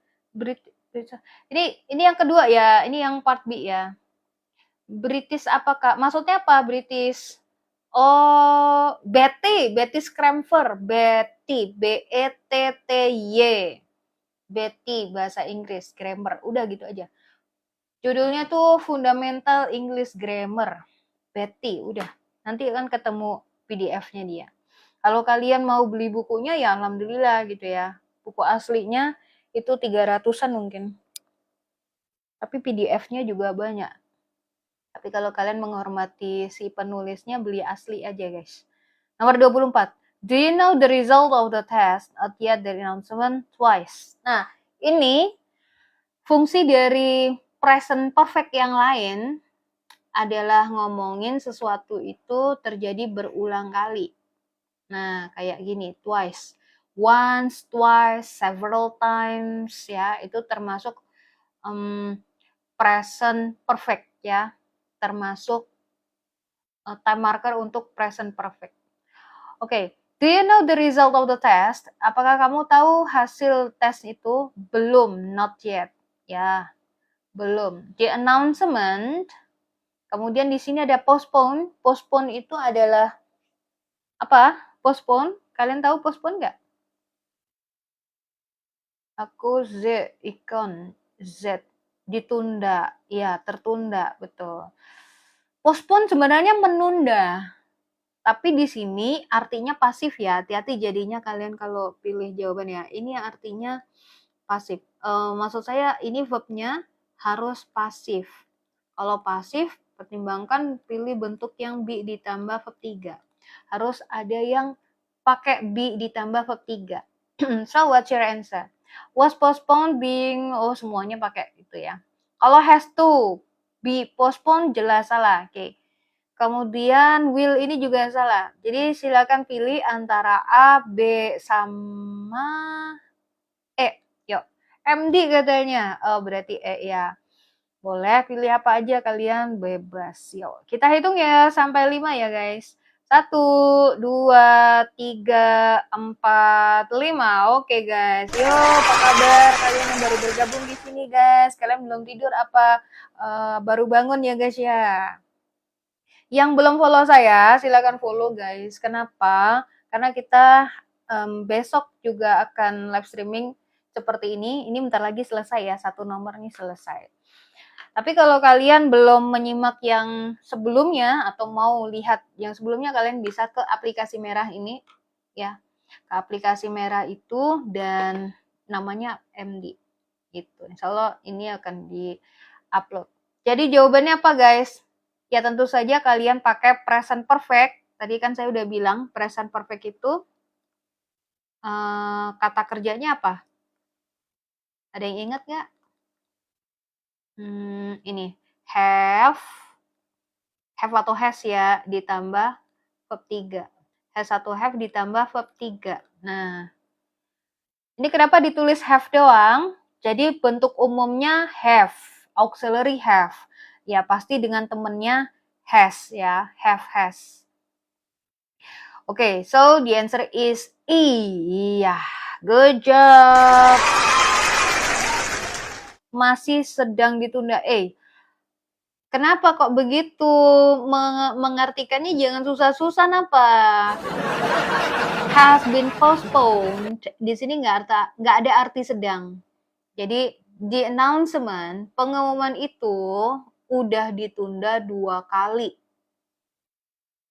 ini yang kedua ya. Ini yang part B ya. British apa Kak? Maksudnya apa British? Oh, Betty Scramper, Betty, Betty, Betty bahasa Inggris, grammar, udah gitu aja. Judulnya tuh Fundamental English Grammar, Betty, udah. Nanti kan ketemu PDF-nya dia. Kalau kalian mau beli bukunya ya alhamdulillah gitu ya. Buku aslinya itu 300-an mungkin. Tapi PDF-nya juga banyak. Tapi kalau kalian menghormati si penulisnya, beli asli aja guys. Nomor 24. Do you know the result of the test? Not yet the announcement twice. Nah, ini fungsi dari present perfect yang lain adalah ngomongin sesuatu itu terjadi berulang kali. Nah, kayak gini, twice. Once, twice, several times ya, itu termasuk present perfect ya. Termasuk time marker untuk present perfect. Oke, do you know the result of the test? Apakah kamu tahu hasil tes itu? Belum, not yet. Ya, belum. The announcement, kemudian di sini ada postpone. Postpone itu adalah apa? Postpone, kalian tahu postpone nggak? Aku Z, ikon, Z, ditunda. Ya, tertunda, betul. Postpone sebenarnya menunda. Tapi di sini artinya pasif ya, hati-hati jadinya kalian kalau pilih jawaban ya. Ini yang artinya pasif. Maksud saya ini verbnya harus pasif. Kalau pasif, pertimbangkan pilih bentuk yang be ditambah verb 3. Harus ada yang pakai be ditambah verb 3. So, what's your answer? Was postponed being, semuanya pakai itu ya. Kalau has to be postponed jelas salah. Oke. Kemudian will ini juga salah. Jadi silakan pilih antara A, B sama E. Yuk. MD katanya. Oh, berarti E ya. Boleh pilih apa aja kalian bebas. Yuk. Kita hitung ya sampai 5 ya guys. 1, 2, 3, 4, 5. Oke guys. Yuk, apa kabar kalian yang baru bergabung di sini guys? Kalian belum tidur apa baru bangun ya guys ya? Yang belum follow saya, silakan follow guys. Kenapa? Karena kita besok juga akan live streaming seperti ini. Ini bentar lagi selesai ya, 1 nomor ini selesai. Tapi kalau kalian belum menyimak yang sebelumnya atau mau lihat yang sebelumnya, kalian bisa ke aplikasi merah ini ya. Ke aplikasi merah itu dan namanya MD gitu. Insya Allah ini akan di-upload. Jadi jawabannya apa guys? Ya tentu saja kalian pakai present perfect. Tadi kan saya udah bilang present perfect itu kata kerjanya apa? Ada yang ingat nggak? Ini have atau has ya, ditambah verb 3. Has atau have ditambah verb 3. Nah, ini kenapa ditulis have doang? Jadi bentuk umumnya have, auxiliary have. Ya, pasti dengan temennya has ya, have, has. Okay, so the answer is E. Iya, good job. Masih sedang ditunda. Kenapa kok begitu? Mengartikannya jangan susah-susah napa? Has been postponed. Di sini nggak ada arti sedang. Jadi the announcement, pengumuman itu udah ditunda 2 kali.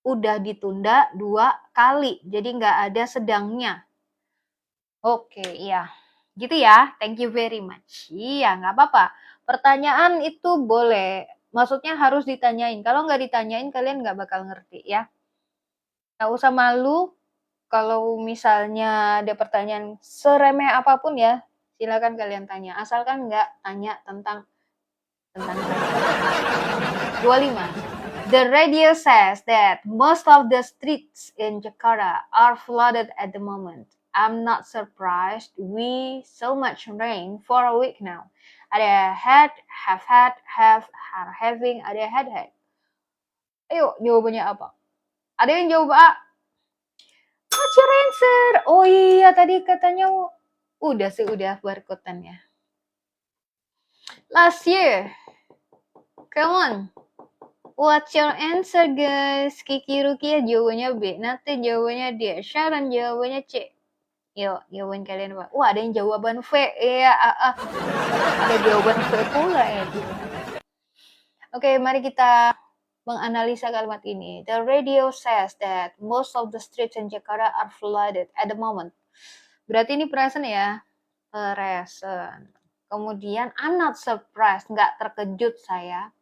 Udah ditunda 2 kali. Jadi nggak ada sedangnya. Oke, iya. Gitu ya. Thank you very much. Iya, nggak apa-apa. Pertanyaan itu boleh. Maksudnya harus ditanyain. Kalau nggak ditanyain, kalian nggak bakal ngerti ya. Nggak usah malu. Kalau misalnya ada pertanyaan seremeh apapun ya, silakan kalian tanya. Asalkan nggak tanya tentang 25. The radio says that most of the streets in Jakarta are flooded at the moment. I'm not surprised. We so much rain for a week now. Ada had, have had, are having, ada had. Ayo, jawabannya apa? Ada yang jawab A? What's your answer? Oh iya, tadi katanya udah sih, udah barcode-nya. Last year. Come on. What's your answer, guys? Kiki Rukia jawabannya B. Nanti jawabannya D. Sharon jawabannya C. Yuk, jawaban kalian apa? Wah, ada yang jawaban V. Iya, ada jawaban V pula ya. Oke, mari kita menganalisa kalimat ini. The radio says that most of the streets in Jakarta are flooded at the moment. Berarti ini present ya. Present. Kemudian, I'm not surprised. Nggak terkejut saya.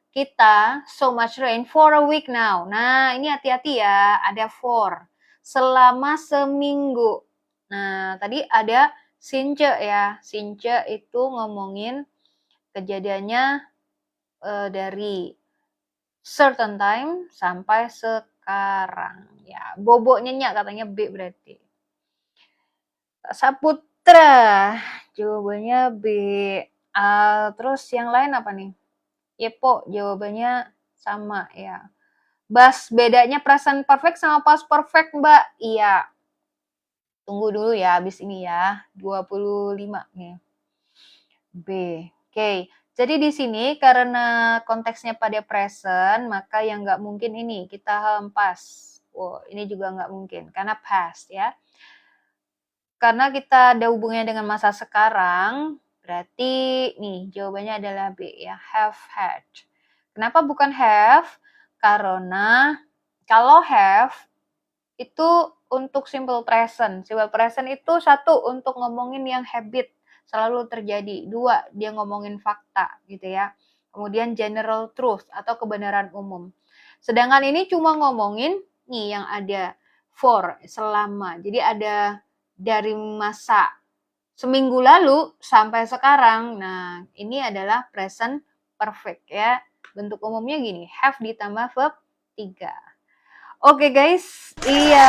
Kita so much rain for a week now. Nah, ini hati-hati ya. Ada for. Selama seminggu. Nah, tadi ada since ya. Since itu ngomongin kejadiannya dari certain time sampai sekarang. Ya, bobo nyenyak katanya B berarti. Saputra, jawabannya B. Terus yang lain apa nih? Yepo, jawabannya sama ya. Bas, bedanya present perfect sama past perfect, Mbak. Iya. Tunggu dulu ya, habis ini ya. 25 nih. B. Oke. Jadi di sini karena konteksnya pada present, maka yang nggak mungkin ini kita hempas. Ini juga nggak mungkin karena past ya. Karena kita ada hubungannya dengan masa sekarang, berarti nih jawabannya adalah B ya, have had. Kenapa bukan have? Karena kalau have itu untuk simple present. Simple present itu satu untuk ngomongin yang habit selalu terjadi. 2, dia ngomongin fakta gitu ya. Kemudian general truth atau kebenaran umum. Sedangkan ini cuma ngomongin nih yang ada for, selama. Jadi ada dari masa seminggu lalu sampai sekarang. Nah, ini adalah present perfect ya. Bentuk umumnya gini, have ditambah verb 3. Oke guys, iya,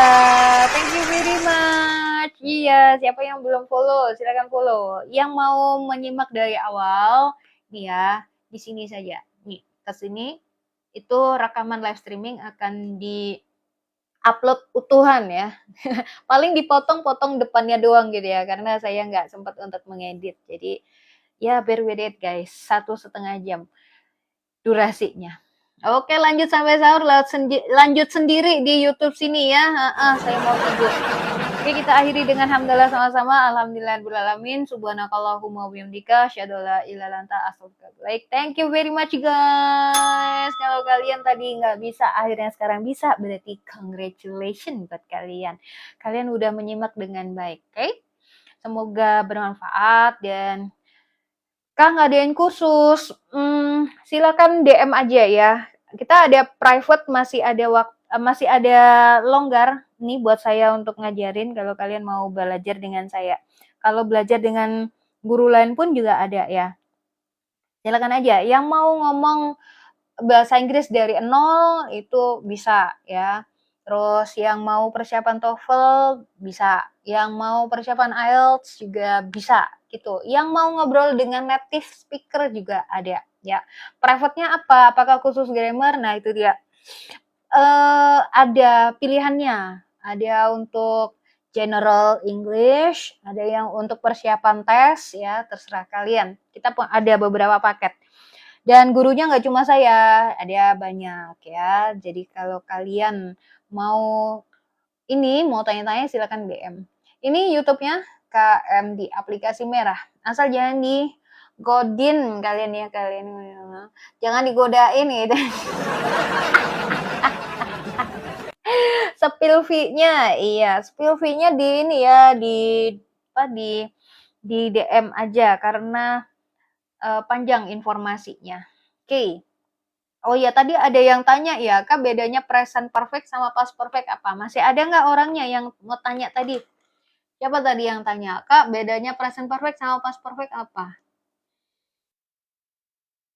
thank you very much. Iya, siapa yang belum follow, silakan follow. Yang mau menyimak dari awal, nih ya, di sini saja. Nih, ke sini itu rekaman live streaming akan di-upload utuhan ya. Paling dipotong-potong depannya doang gitu ya, karena saya nggak sempat untuk mengedit. Jadi ya bear with it guys, 1,5 jam durasinya. Oke, lanjut sampai sahur, lanjut sendiri di YouTube sini ya. Saya mau tidur. Oke, kita akhiri dengan hamdalah sama-sama. Alhamdulillahirrahmanirrahim. Subhanakallahumma wa bihamdika, asyhadu an la ilaha illa anta, astaghfiruka wa atubu ilaik. Thank you very much guys. Kalau kalian tadi nggak bisa, akhirnya sekarang bisa, berarti congratulations buat kalian. Kalian udah menyimak dengan baik, oke? Semoga bermanfaat dan Kak ngadain kursus, silakan DM aja ya. Kita ada private, masih ada longgar nih buat saya untuk ngajarin kalau kalian mau belajar dengan saya. Kalau belajar dengan guru lain pun juga ada ya. Silakan aja. Yang mau ngomong bahasa Inggris dari nol itu bisa ya. Terus yang mau persiapan TOEFL bisa, yang mau persiapan IELTS juga bisa gitu. Yang mau ngobrol dengan native speaker juga ada ya. Private-nya apa? Apakah khusus grammar? Nah, itu dia. Ada pilihannya. Ada untuk general English, ada yang untuk persiapan tes ya, terserah kalian. Kita pun ada beberapa paket. Dan gurunya nggak cuma saya, ada banyak ya. Jadi kalau kalian mau mau tanya-tanya silakan DM. Ini YouTube-nya KM di aplikasi merah. Asal jangan digodin kalian ya kalian. Jangan digodain gitu. Spill fee-nya, iya, spill fee-nya di ini ya, di DM aja karena panjang informasinya. Oke. Oh ya, tadi ada yang tanya ya, Kak bedanya present perfect sama past perfect apa? Masih ada nggak orangnya yang mau tanya tadi? Siapa tadi yang tanya? Kak bedanya present perfect sama past perfect apa?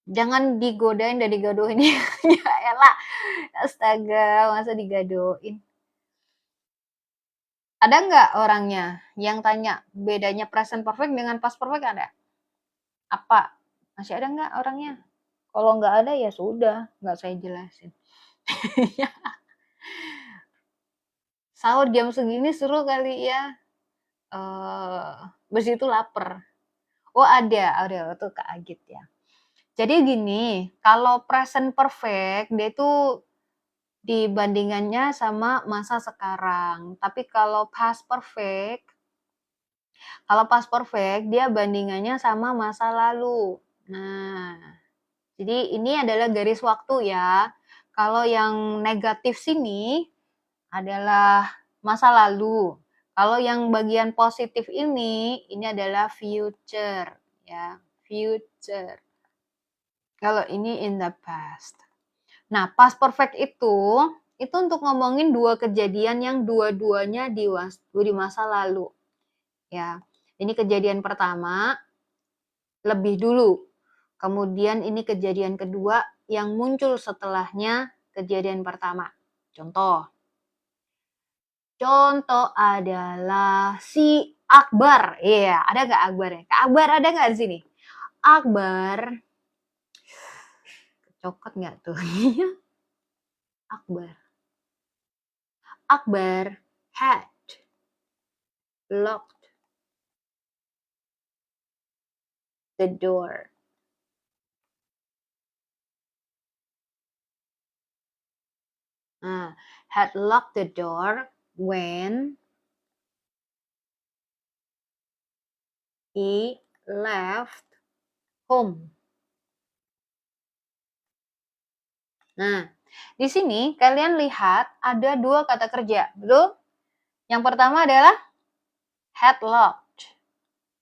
Jangan digodain dan digadoin ya elah. Astaga, masa digadoin. Ada nggak orangnya yang tanya bedanya present perfect dengan past perfect ada? Apa? Masih ada nggak orangnya? Kalau nggak ada ya sudah, nggak saya jelasin. Sahur jam segini seru kali ya. Bes itu lapar. Oh ada tuh Kak Agit ya. Jadi gini, kalau present perfect dia itu dibandingannya sama masa sekarang. Tapi kalau past perfect dia bandingannya sama masa lalu. Nah, jadi ini adalah garis waktu ya. Kalau yang negatif sini adalah masa lalu. Kalau yang bagian positif ini adalah future ya, future. Kalau ini in the past. Nah, past perfect itu untuk ngomongin dua kejadian yang dua-duanya di masa lalu. Ya. Ini kejadian pertama lebih dulu. Kemudian ini kejadian kedua yang muncul setelahnya kejadian pertama. Contoh adalah si Akbar. Iya, ada nggak Akbar ya? Kak Akbar ada nggak di sini? Akbar. Cokot nggak tuh? Akbar. Akbar had locked the door. Had locked the door when he left home. Nah, di sini kalian lihat ada dua kata kerja, betul? Yang pertama adalah had locked.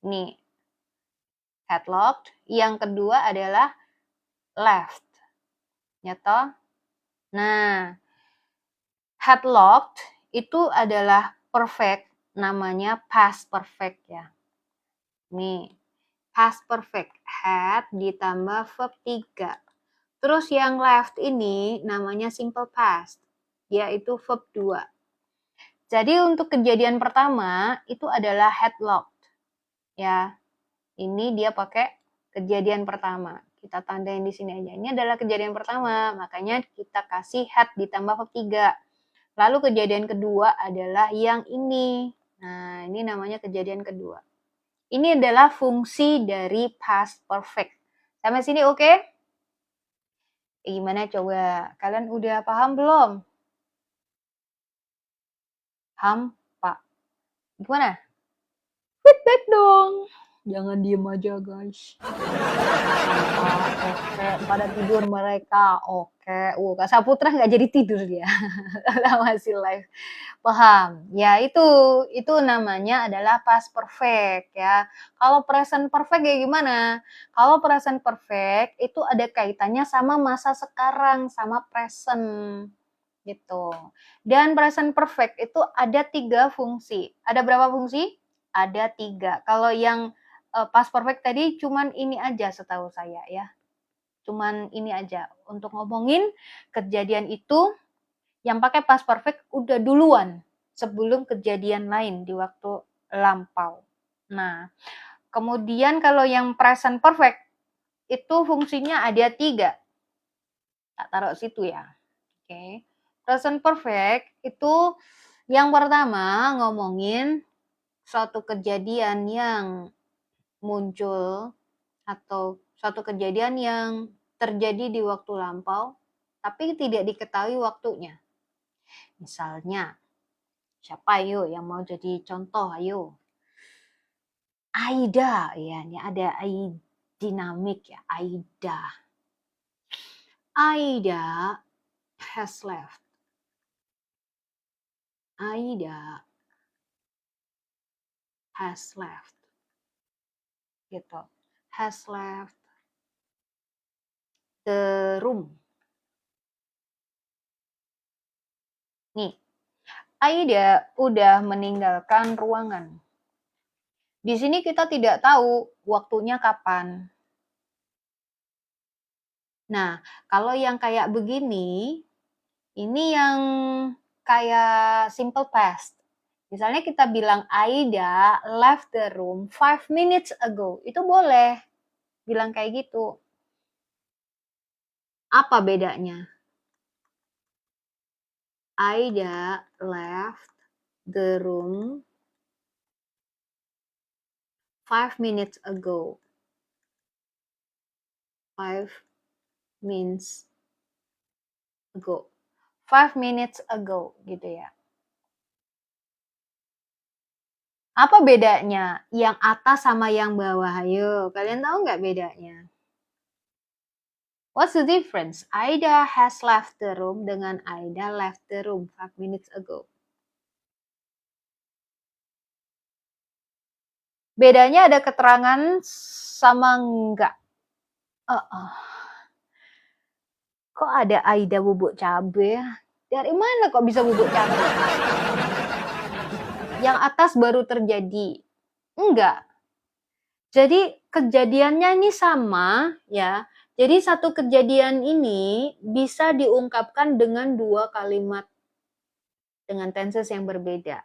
Nih, had locked. Yang kedua adalah left. Nyata. Nah, had locked itu adalah perfect, namanya past perfect ya. Nih, past perfect. Had ditambah verb 3. Terus yang left ini namanya simple past, yaitu verb 2. Jadi untuk kejadian pertama itu adalah had locked. Ya. Ini dia pakai kejadian pertama. Kita tandain di sini aja. Ini adalah kejadian pertama, makanya kita kasih had ditambah verb 3. Lalu kejadian kedua adalah yang ini. Nah, ini namanya kejadian kedua. Ini adalah fungsi dari past perfect. Sampai sini oke? Okay? Gimana coba? Kalian udah paham belum? Hampa. Gimana? Feedback dong. Jangan diem aja, guys. Oke, pada tidur mereka. Oke. Kak Saputra nggak jadi tidur dia. Masih live. Paham. Ya itu namanya adalah past perfect ya. Kalau present perfect kayak gimana? Kalau present perfect itu ada kaitannya sama masa sekarang, sama present gitu. Dan present perfect itu ada 3 fungsi. Ada berapa fungsi? Ada 3. Kalau yang past perfect tadi cuman ini aja setahu saya ya. Cuman ini aja untuk ngomongin kejadian itu yang pakai past perfect udah duluan sebelum kejadian lain di waktu lampau. Nah, kemudian kalau yang present perfect itu fungsinya ada 3. Tak taruh situ ya. Oke. Present perfect itu yang pertama ngomongin suatu kejadian yang muncul atau suatu kejadian yang terjadi di waktu lampau tapi tidak diketahui waktunya. Misalnya, siapa ayo yang mau jadi contoh ayo? Aida, ya ini ada dinamik ya, Aida. Aida has left. Aida has left. Gitu. Has left the room. Nih, Aida udah meninggalkan ruangan. Di sini kita tidak tahu waktunya kapan. Nah, kalau yang kayak begini, ini yang kayak simple past. Misalnya kita bilang Aida left the room 5 minutes ago. Itu boleh bilang kayak gitu. Apa bedanya? Aida left the room 5 minutes ago. 5 minutes ago. 5 minutes ago gitu ya. Apa bedanya yang atas sama yang bawah? Ayo, kalian tahu nggak bedanya? What's the difference? Aida has left the room dengan Aida left the room 5 minutes ago. Bedanya ada keterangan sama enggak? Kok ada Aida bubuk cabe? Dari mana kok bisa bubuk cabe? Yang atas baru terjadi. Enggak. Jadi kejadiannya ini sama ya. Jadi satu kejadian ini bisa diungkapkan dengan 2 kalimat dengan tenses yang berbeda.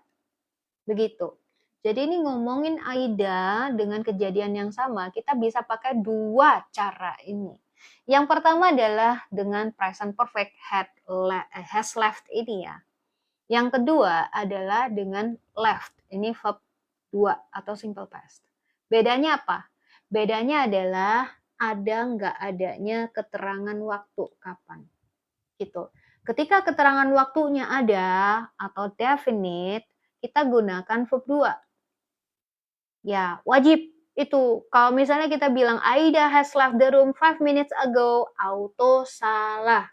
Begitu. Jadi ini ngomongin Aida dengan kejadian yang sama, kita bisa pakai 2 cara ini. Yang pertama adalah dengan present perfect has left ini ya. Yang kedua adalah dengan left, ini verb 2 atau simple past. Bedanya apa? Bedanya adalah ada nggak adanya keterangan waktu kapan. Gitu. Ketika keterangan waktunya ada atau definite, kita gunakan verb 2. Ya, wajib itu. Kalau misalnya kita bilang Aida has left the room 5 minutes ago, auto salah.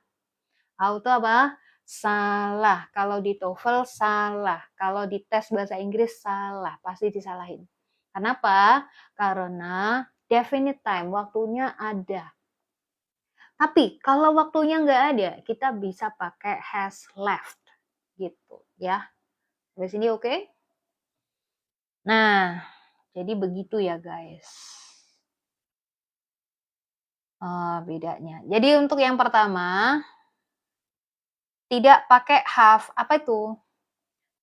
Auto apa? Salah. Kalau di TOEFL salah. Kalau di tes bahasa Inggris salah. Pasti disalahin. Kenapa? Karena definite time, waktunya ada. Tapi kalau waktunya nggak ada, kita bisa pakai has left. Gitu ya. Sampai sini oke? Nah, jadi begitu ya guys. Bedanya. Jadi untuk yang pertama, tidak pakai have. Apa itu?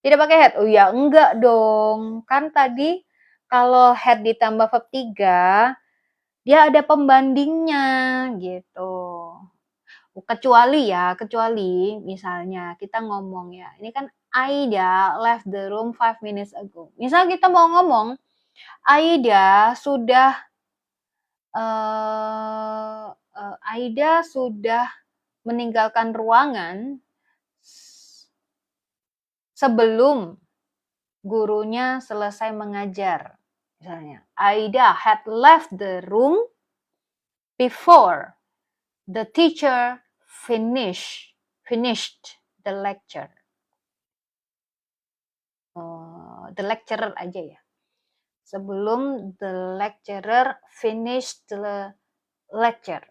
Tidak pakai had. Oh ya, enggak dong. Kan tadi kalau had ditambah verb 3, dia ada pembandingnya gitu. Kecuali misalnya kita ngomong ya. Ini kan Aida left the room 5 minutes ago. Misal kita mau ngomong Aida sudah meninggalkan ruangan sebelum gurunya selesai mengajar. Misalnya, Aida had left the room before the teacher finished the lecture. The lecturer aja ya. Sebelum the lecturer finished the lecture.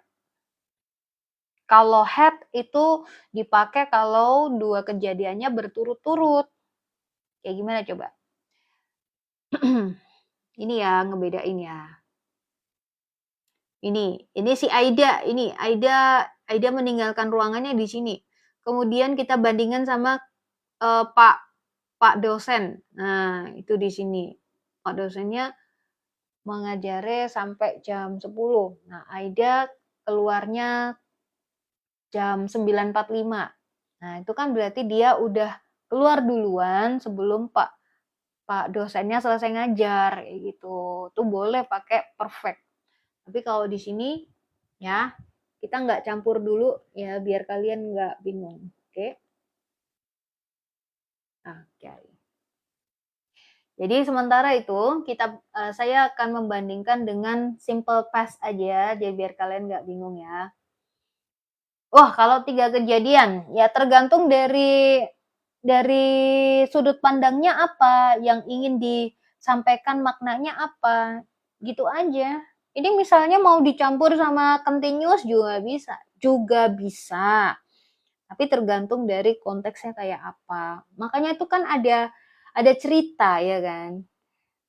Kalau had itu dipakai kalau dua kejadiannya berturut-turut. Kayak gimana coba? Ini ya, ngebedain ya. Ini si Aida, Aida meninggalkan ruangannya di sini. Kemudian kita bandingkan sama Pak dosen. Nah, itu di sini. Pak dosennya mengajarnya sampai jam 10. Nah, Aida keluarnya jam 9.45. Nah, itu kan berarti dia udah keluar duluan sebelum Pak dosennya selesai ngajar kayak gitu. Tuh boleh pakai perfect. Tapi kalau di sini ya kita nggak campur dulu ya biar kalian nggak bingung. Oke. Oke. Jadi sementara itu saya akan membandingkan dengan simple past aja, jadi biar kalian nggak bingung ya. Wah, kalau 3 kejadian ya tergantung dari sudut pandangnya apa, yang ingin disampaikan maknanya apa, gitu aja. Ini misalnya mau dicampur sama continuous juga bisa. Tapi tergantung dari konteksnya kayak apa. Makanya itu kan ada cerita ya kan.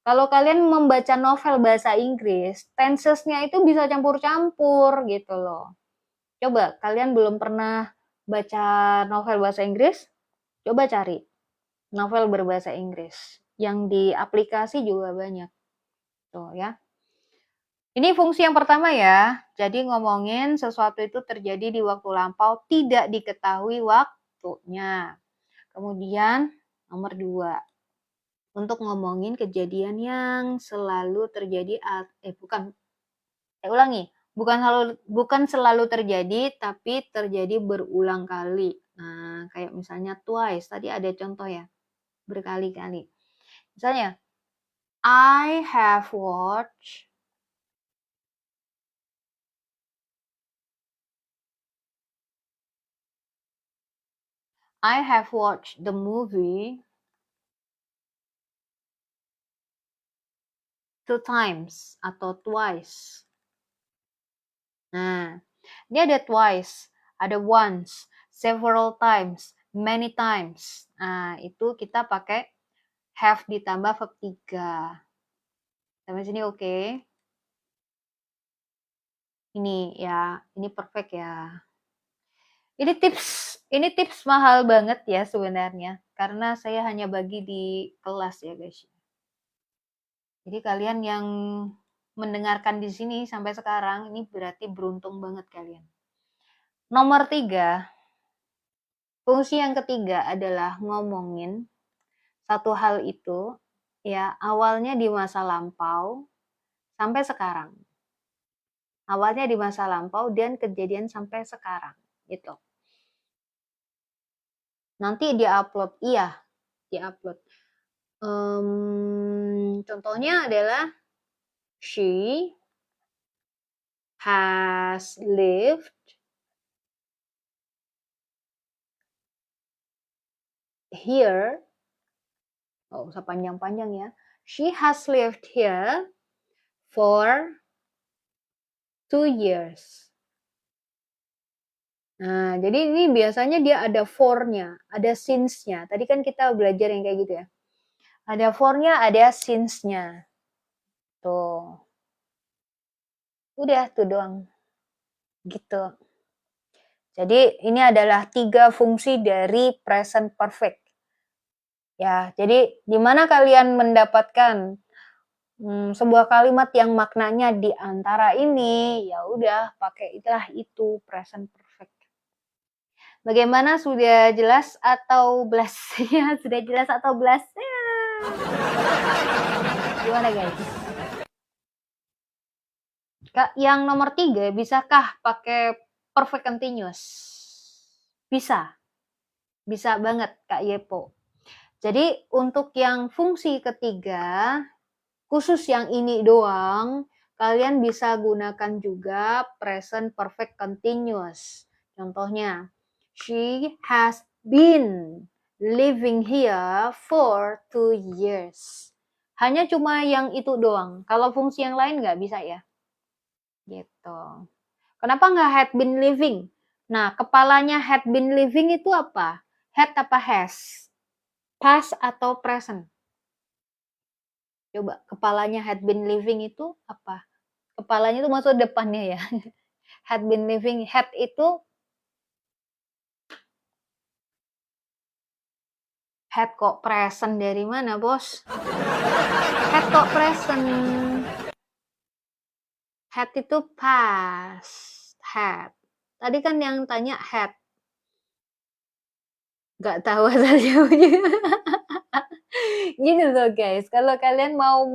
Kalau kalian membaca novel bahasa Inggris, tenses-nya itu bisa campur-campur gitu loh. Coba kalian belum pernah baca novel bahasa Inggris, coba cari novel berbahasa Inggris. Yang di aplikasi juga banyak. Tuh ya. Ini fungsi yang pertama ya. Jadi ngomongin sesuatu itu terjadi di waktu lampau, tidak diketahui waktunya. Kemudian nomor 2. Untuk ngomongin kejadian yang selalu terjadi ulangi. Bukan selalu terjadi, tapi terjadi berulang kali. Nah, kayak misalnya twice. Tadi ada contoh ya. Berkali-kali. Misalnya, I have watched the movie 2 times atau twice. Nah, ini ada twice, ada once, several times, many times. Nah, itu kita pakai have ditambah verb 3. Sampai sini oke? Ini ya, ini perfect ya. Ini tips mahal banget ya sebenarnya, karena saya hanya bagi di kelas ya guys. Jadi kalian yang mendengarkan di sini sampai sekarang, ini berarti beruntung banget kalian. Nomor 3, fungsi yang ketiga adalah ngomongin satu hal itu, ya awalnya di masa lampau sampai sekarang. Awalnya di masa lampau dan kejadian sampai sekarang, gitu. Nanti di-upload, di-upload. Contohnya adalah she has lived here. Oh, usah panjang-panjang ya. She has lived here for 2 years. Nah, jadi ini biasanya dia ada for-nya, ada since-nya. Tadi kan kita belajar yang kayak gitu ya. Ada for-nya, ada since-nya. Tuh. Udah, tuh doang. Gitu. Jadi ini adalah 3 fungsi dari present perfect. Ya, jadi di mana kalian mendapatkan sebuah kalimat yang maknanya di antara ini, ya udah pakailah itu present perfect. Bagaimana, sudah jelas atau belas? Ya, sudah jelas atau belas? Gimana guys? Yang nomor 3, bisakah pakai perfect continuous? Bisa. Bisa banget Kak Yepo. Jadi untuk yang fungsi ketiga, khusus yang ini doang, kalian bisa gunakan juga present perfect continuous. Contohnya, she has been living here for 2 years. Hanya cuma yang itu doang. Kalau fungsi yang lain nggak bisa ya. Gitu. Kenapa nggak had been living? Nah, kepalanya had been living itu apa? Had apa has? Past atau present? Coba, kepalanya had been living itu apa? Kepalanya itu maksud depannya ya. Had been living, had itu had kok present dari mana, Bos? Had kok present. Had itu past. Had. Tadi kan yang tanya had. Gak tahu asal jawabnya. Gini loh guys, kalau kalian mau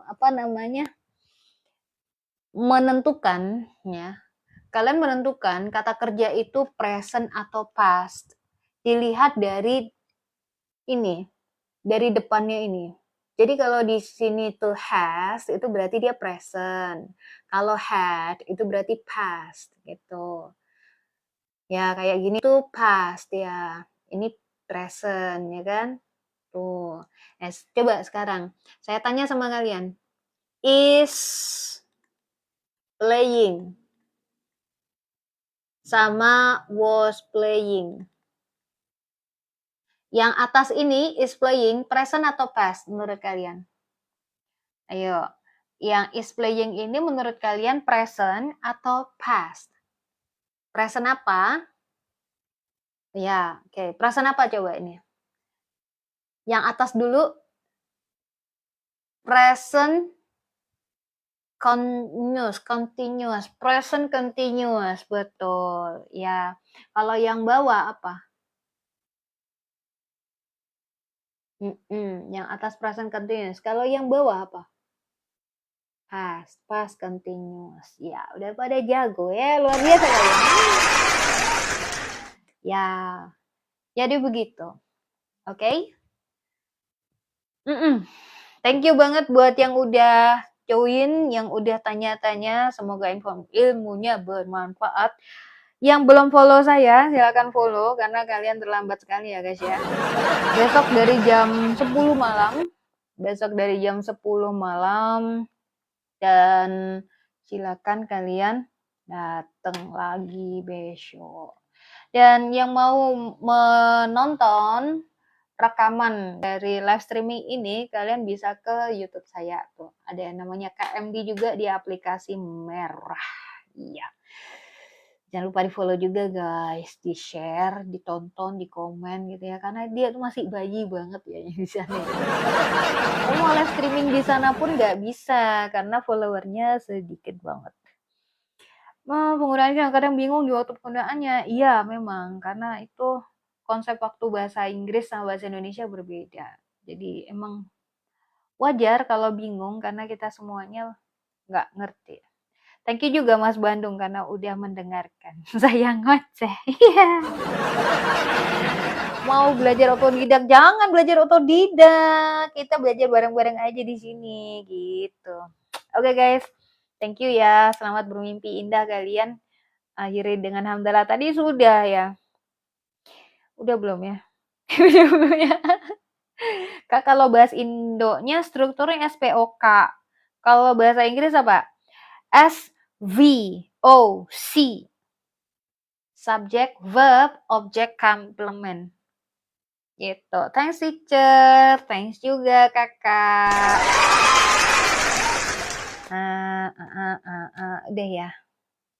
apa namanya, menentukan ya, kalian menentukan kata kerja itu present atau past, dilihat dari ini, dari depannya ini. Jadi kalau di sini tuh has, itu berarti dia present. Kalau had, itu berarti past, gitu. Ya, kayak gini tuh past ya. Ini present, ya kan? Tuh. Coba sekarang, saya tanya sama kalian. Is playing sama was playing. Yang atas ini is playing present atau past menurut kalian? Ayo, yang is playing ini menurut kalian present atau past? Present apa? Ya, oke. Present apa coba ini? Yang atas dulu, present continuous, present continuous, betul. Ya, kalau yang bawah apa? Yang atas present continuous. Kalau yang bawah apa? Past continuous. Ya, udah pada jago ya, luar biasa kalian. Ya, jadi begitu. Oke? Thank you banget buat yang udah join, yang udah tanya-tanya. Semoga ilmunya bermanfaat. Yang belum follow saya, silakan follow karena kalian terlambat sekali ya guys ya. Besok dari jam 10 malam. Besok dari jam 10 malam. Dan silakan kalian datang lagi besok. Dan yang mau menonton rekaman dari live streaming ini, kalian bisa ke YouTube saya tuh. Ada yang namanya KMD juga di aplikasi merah. Iya. Jangan lupa di-follow juga guys, di-share, ditonton, di komen gitu ya. Karena dia tuh masih bayi banget ya di sana. Kalau mau live streaming di sana pun nggak bisa karena followernya sedikit banget. Penggunaannya kadang bingung di waktu penggunaannya. Iya memang, karena itu konsep waktu bahasa Inggris sama bahasa Indonesia berbeda. Jadi emang wajar kalau bingung karena kita semuanya nggak ngerti. Thank you juga Mas Bandung karena udah mendengarkan saya ngoceh. Iya. Mau belajar otodidak, jangan belajar otodidak. Kita belajar bareng-bareng aja di sini gitu. Oke guys, thank you ya. Selamat bermimpi indah kalian. Akhiri dengan hamdalah tadi sudah ya. Udah belum ya? Udah belum ya? Kak, kalau bahasa Indonya strukturnya SPOK. Kalau bahasa Inggris apa? SVOC. Subject, verb, object, complement. Gitu. Thanks teacher. Thanks juga kakak. Udah ya.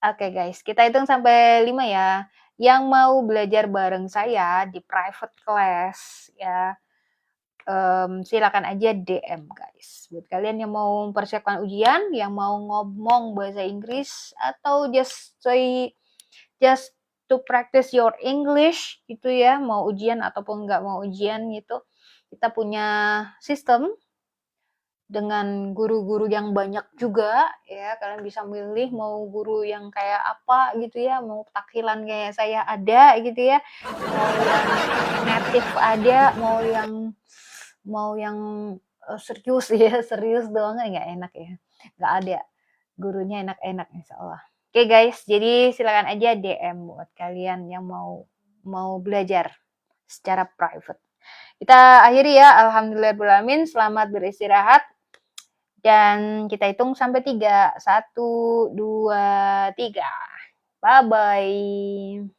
Oke guys, kita hitung sampai 5 ya. Yang mau belajar bareng saya di private class ya, silakan aja DM guys. Buat kalian yang mau mempersiapkan ujian, yang mau ngomong bahasa Inggris atau just to practice your English gitu ya, mau ujian ataupun nggak mau ujian gitu. Kita punya sistem dengan guru-guru yang banyak juga ya, kalian bisa milih mau guru yang kayak apa gitu ya, mau takhilan kayak saya ada gitu ya, mau yang native ada, mau yang serius ya, serius doang kan nggak enak ya, nggak ada, gurunya enak-enak insyaallah. Oke guys, jadi silakan aja DM buat kalian yang mau mau belajar secara private. Kita akhiri ya, alhamdulillahirobbilalamin, selamat beristirahat. Dan kita hitung sampai 3. 1, 2, 3. Bye-bye.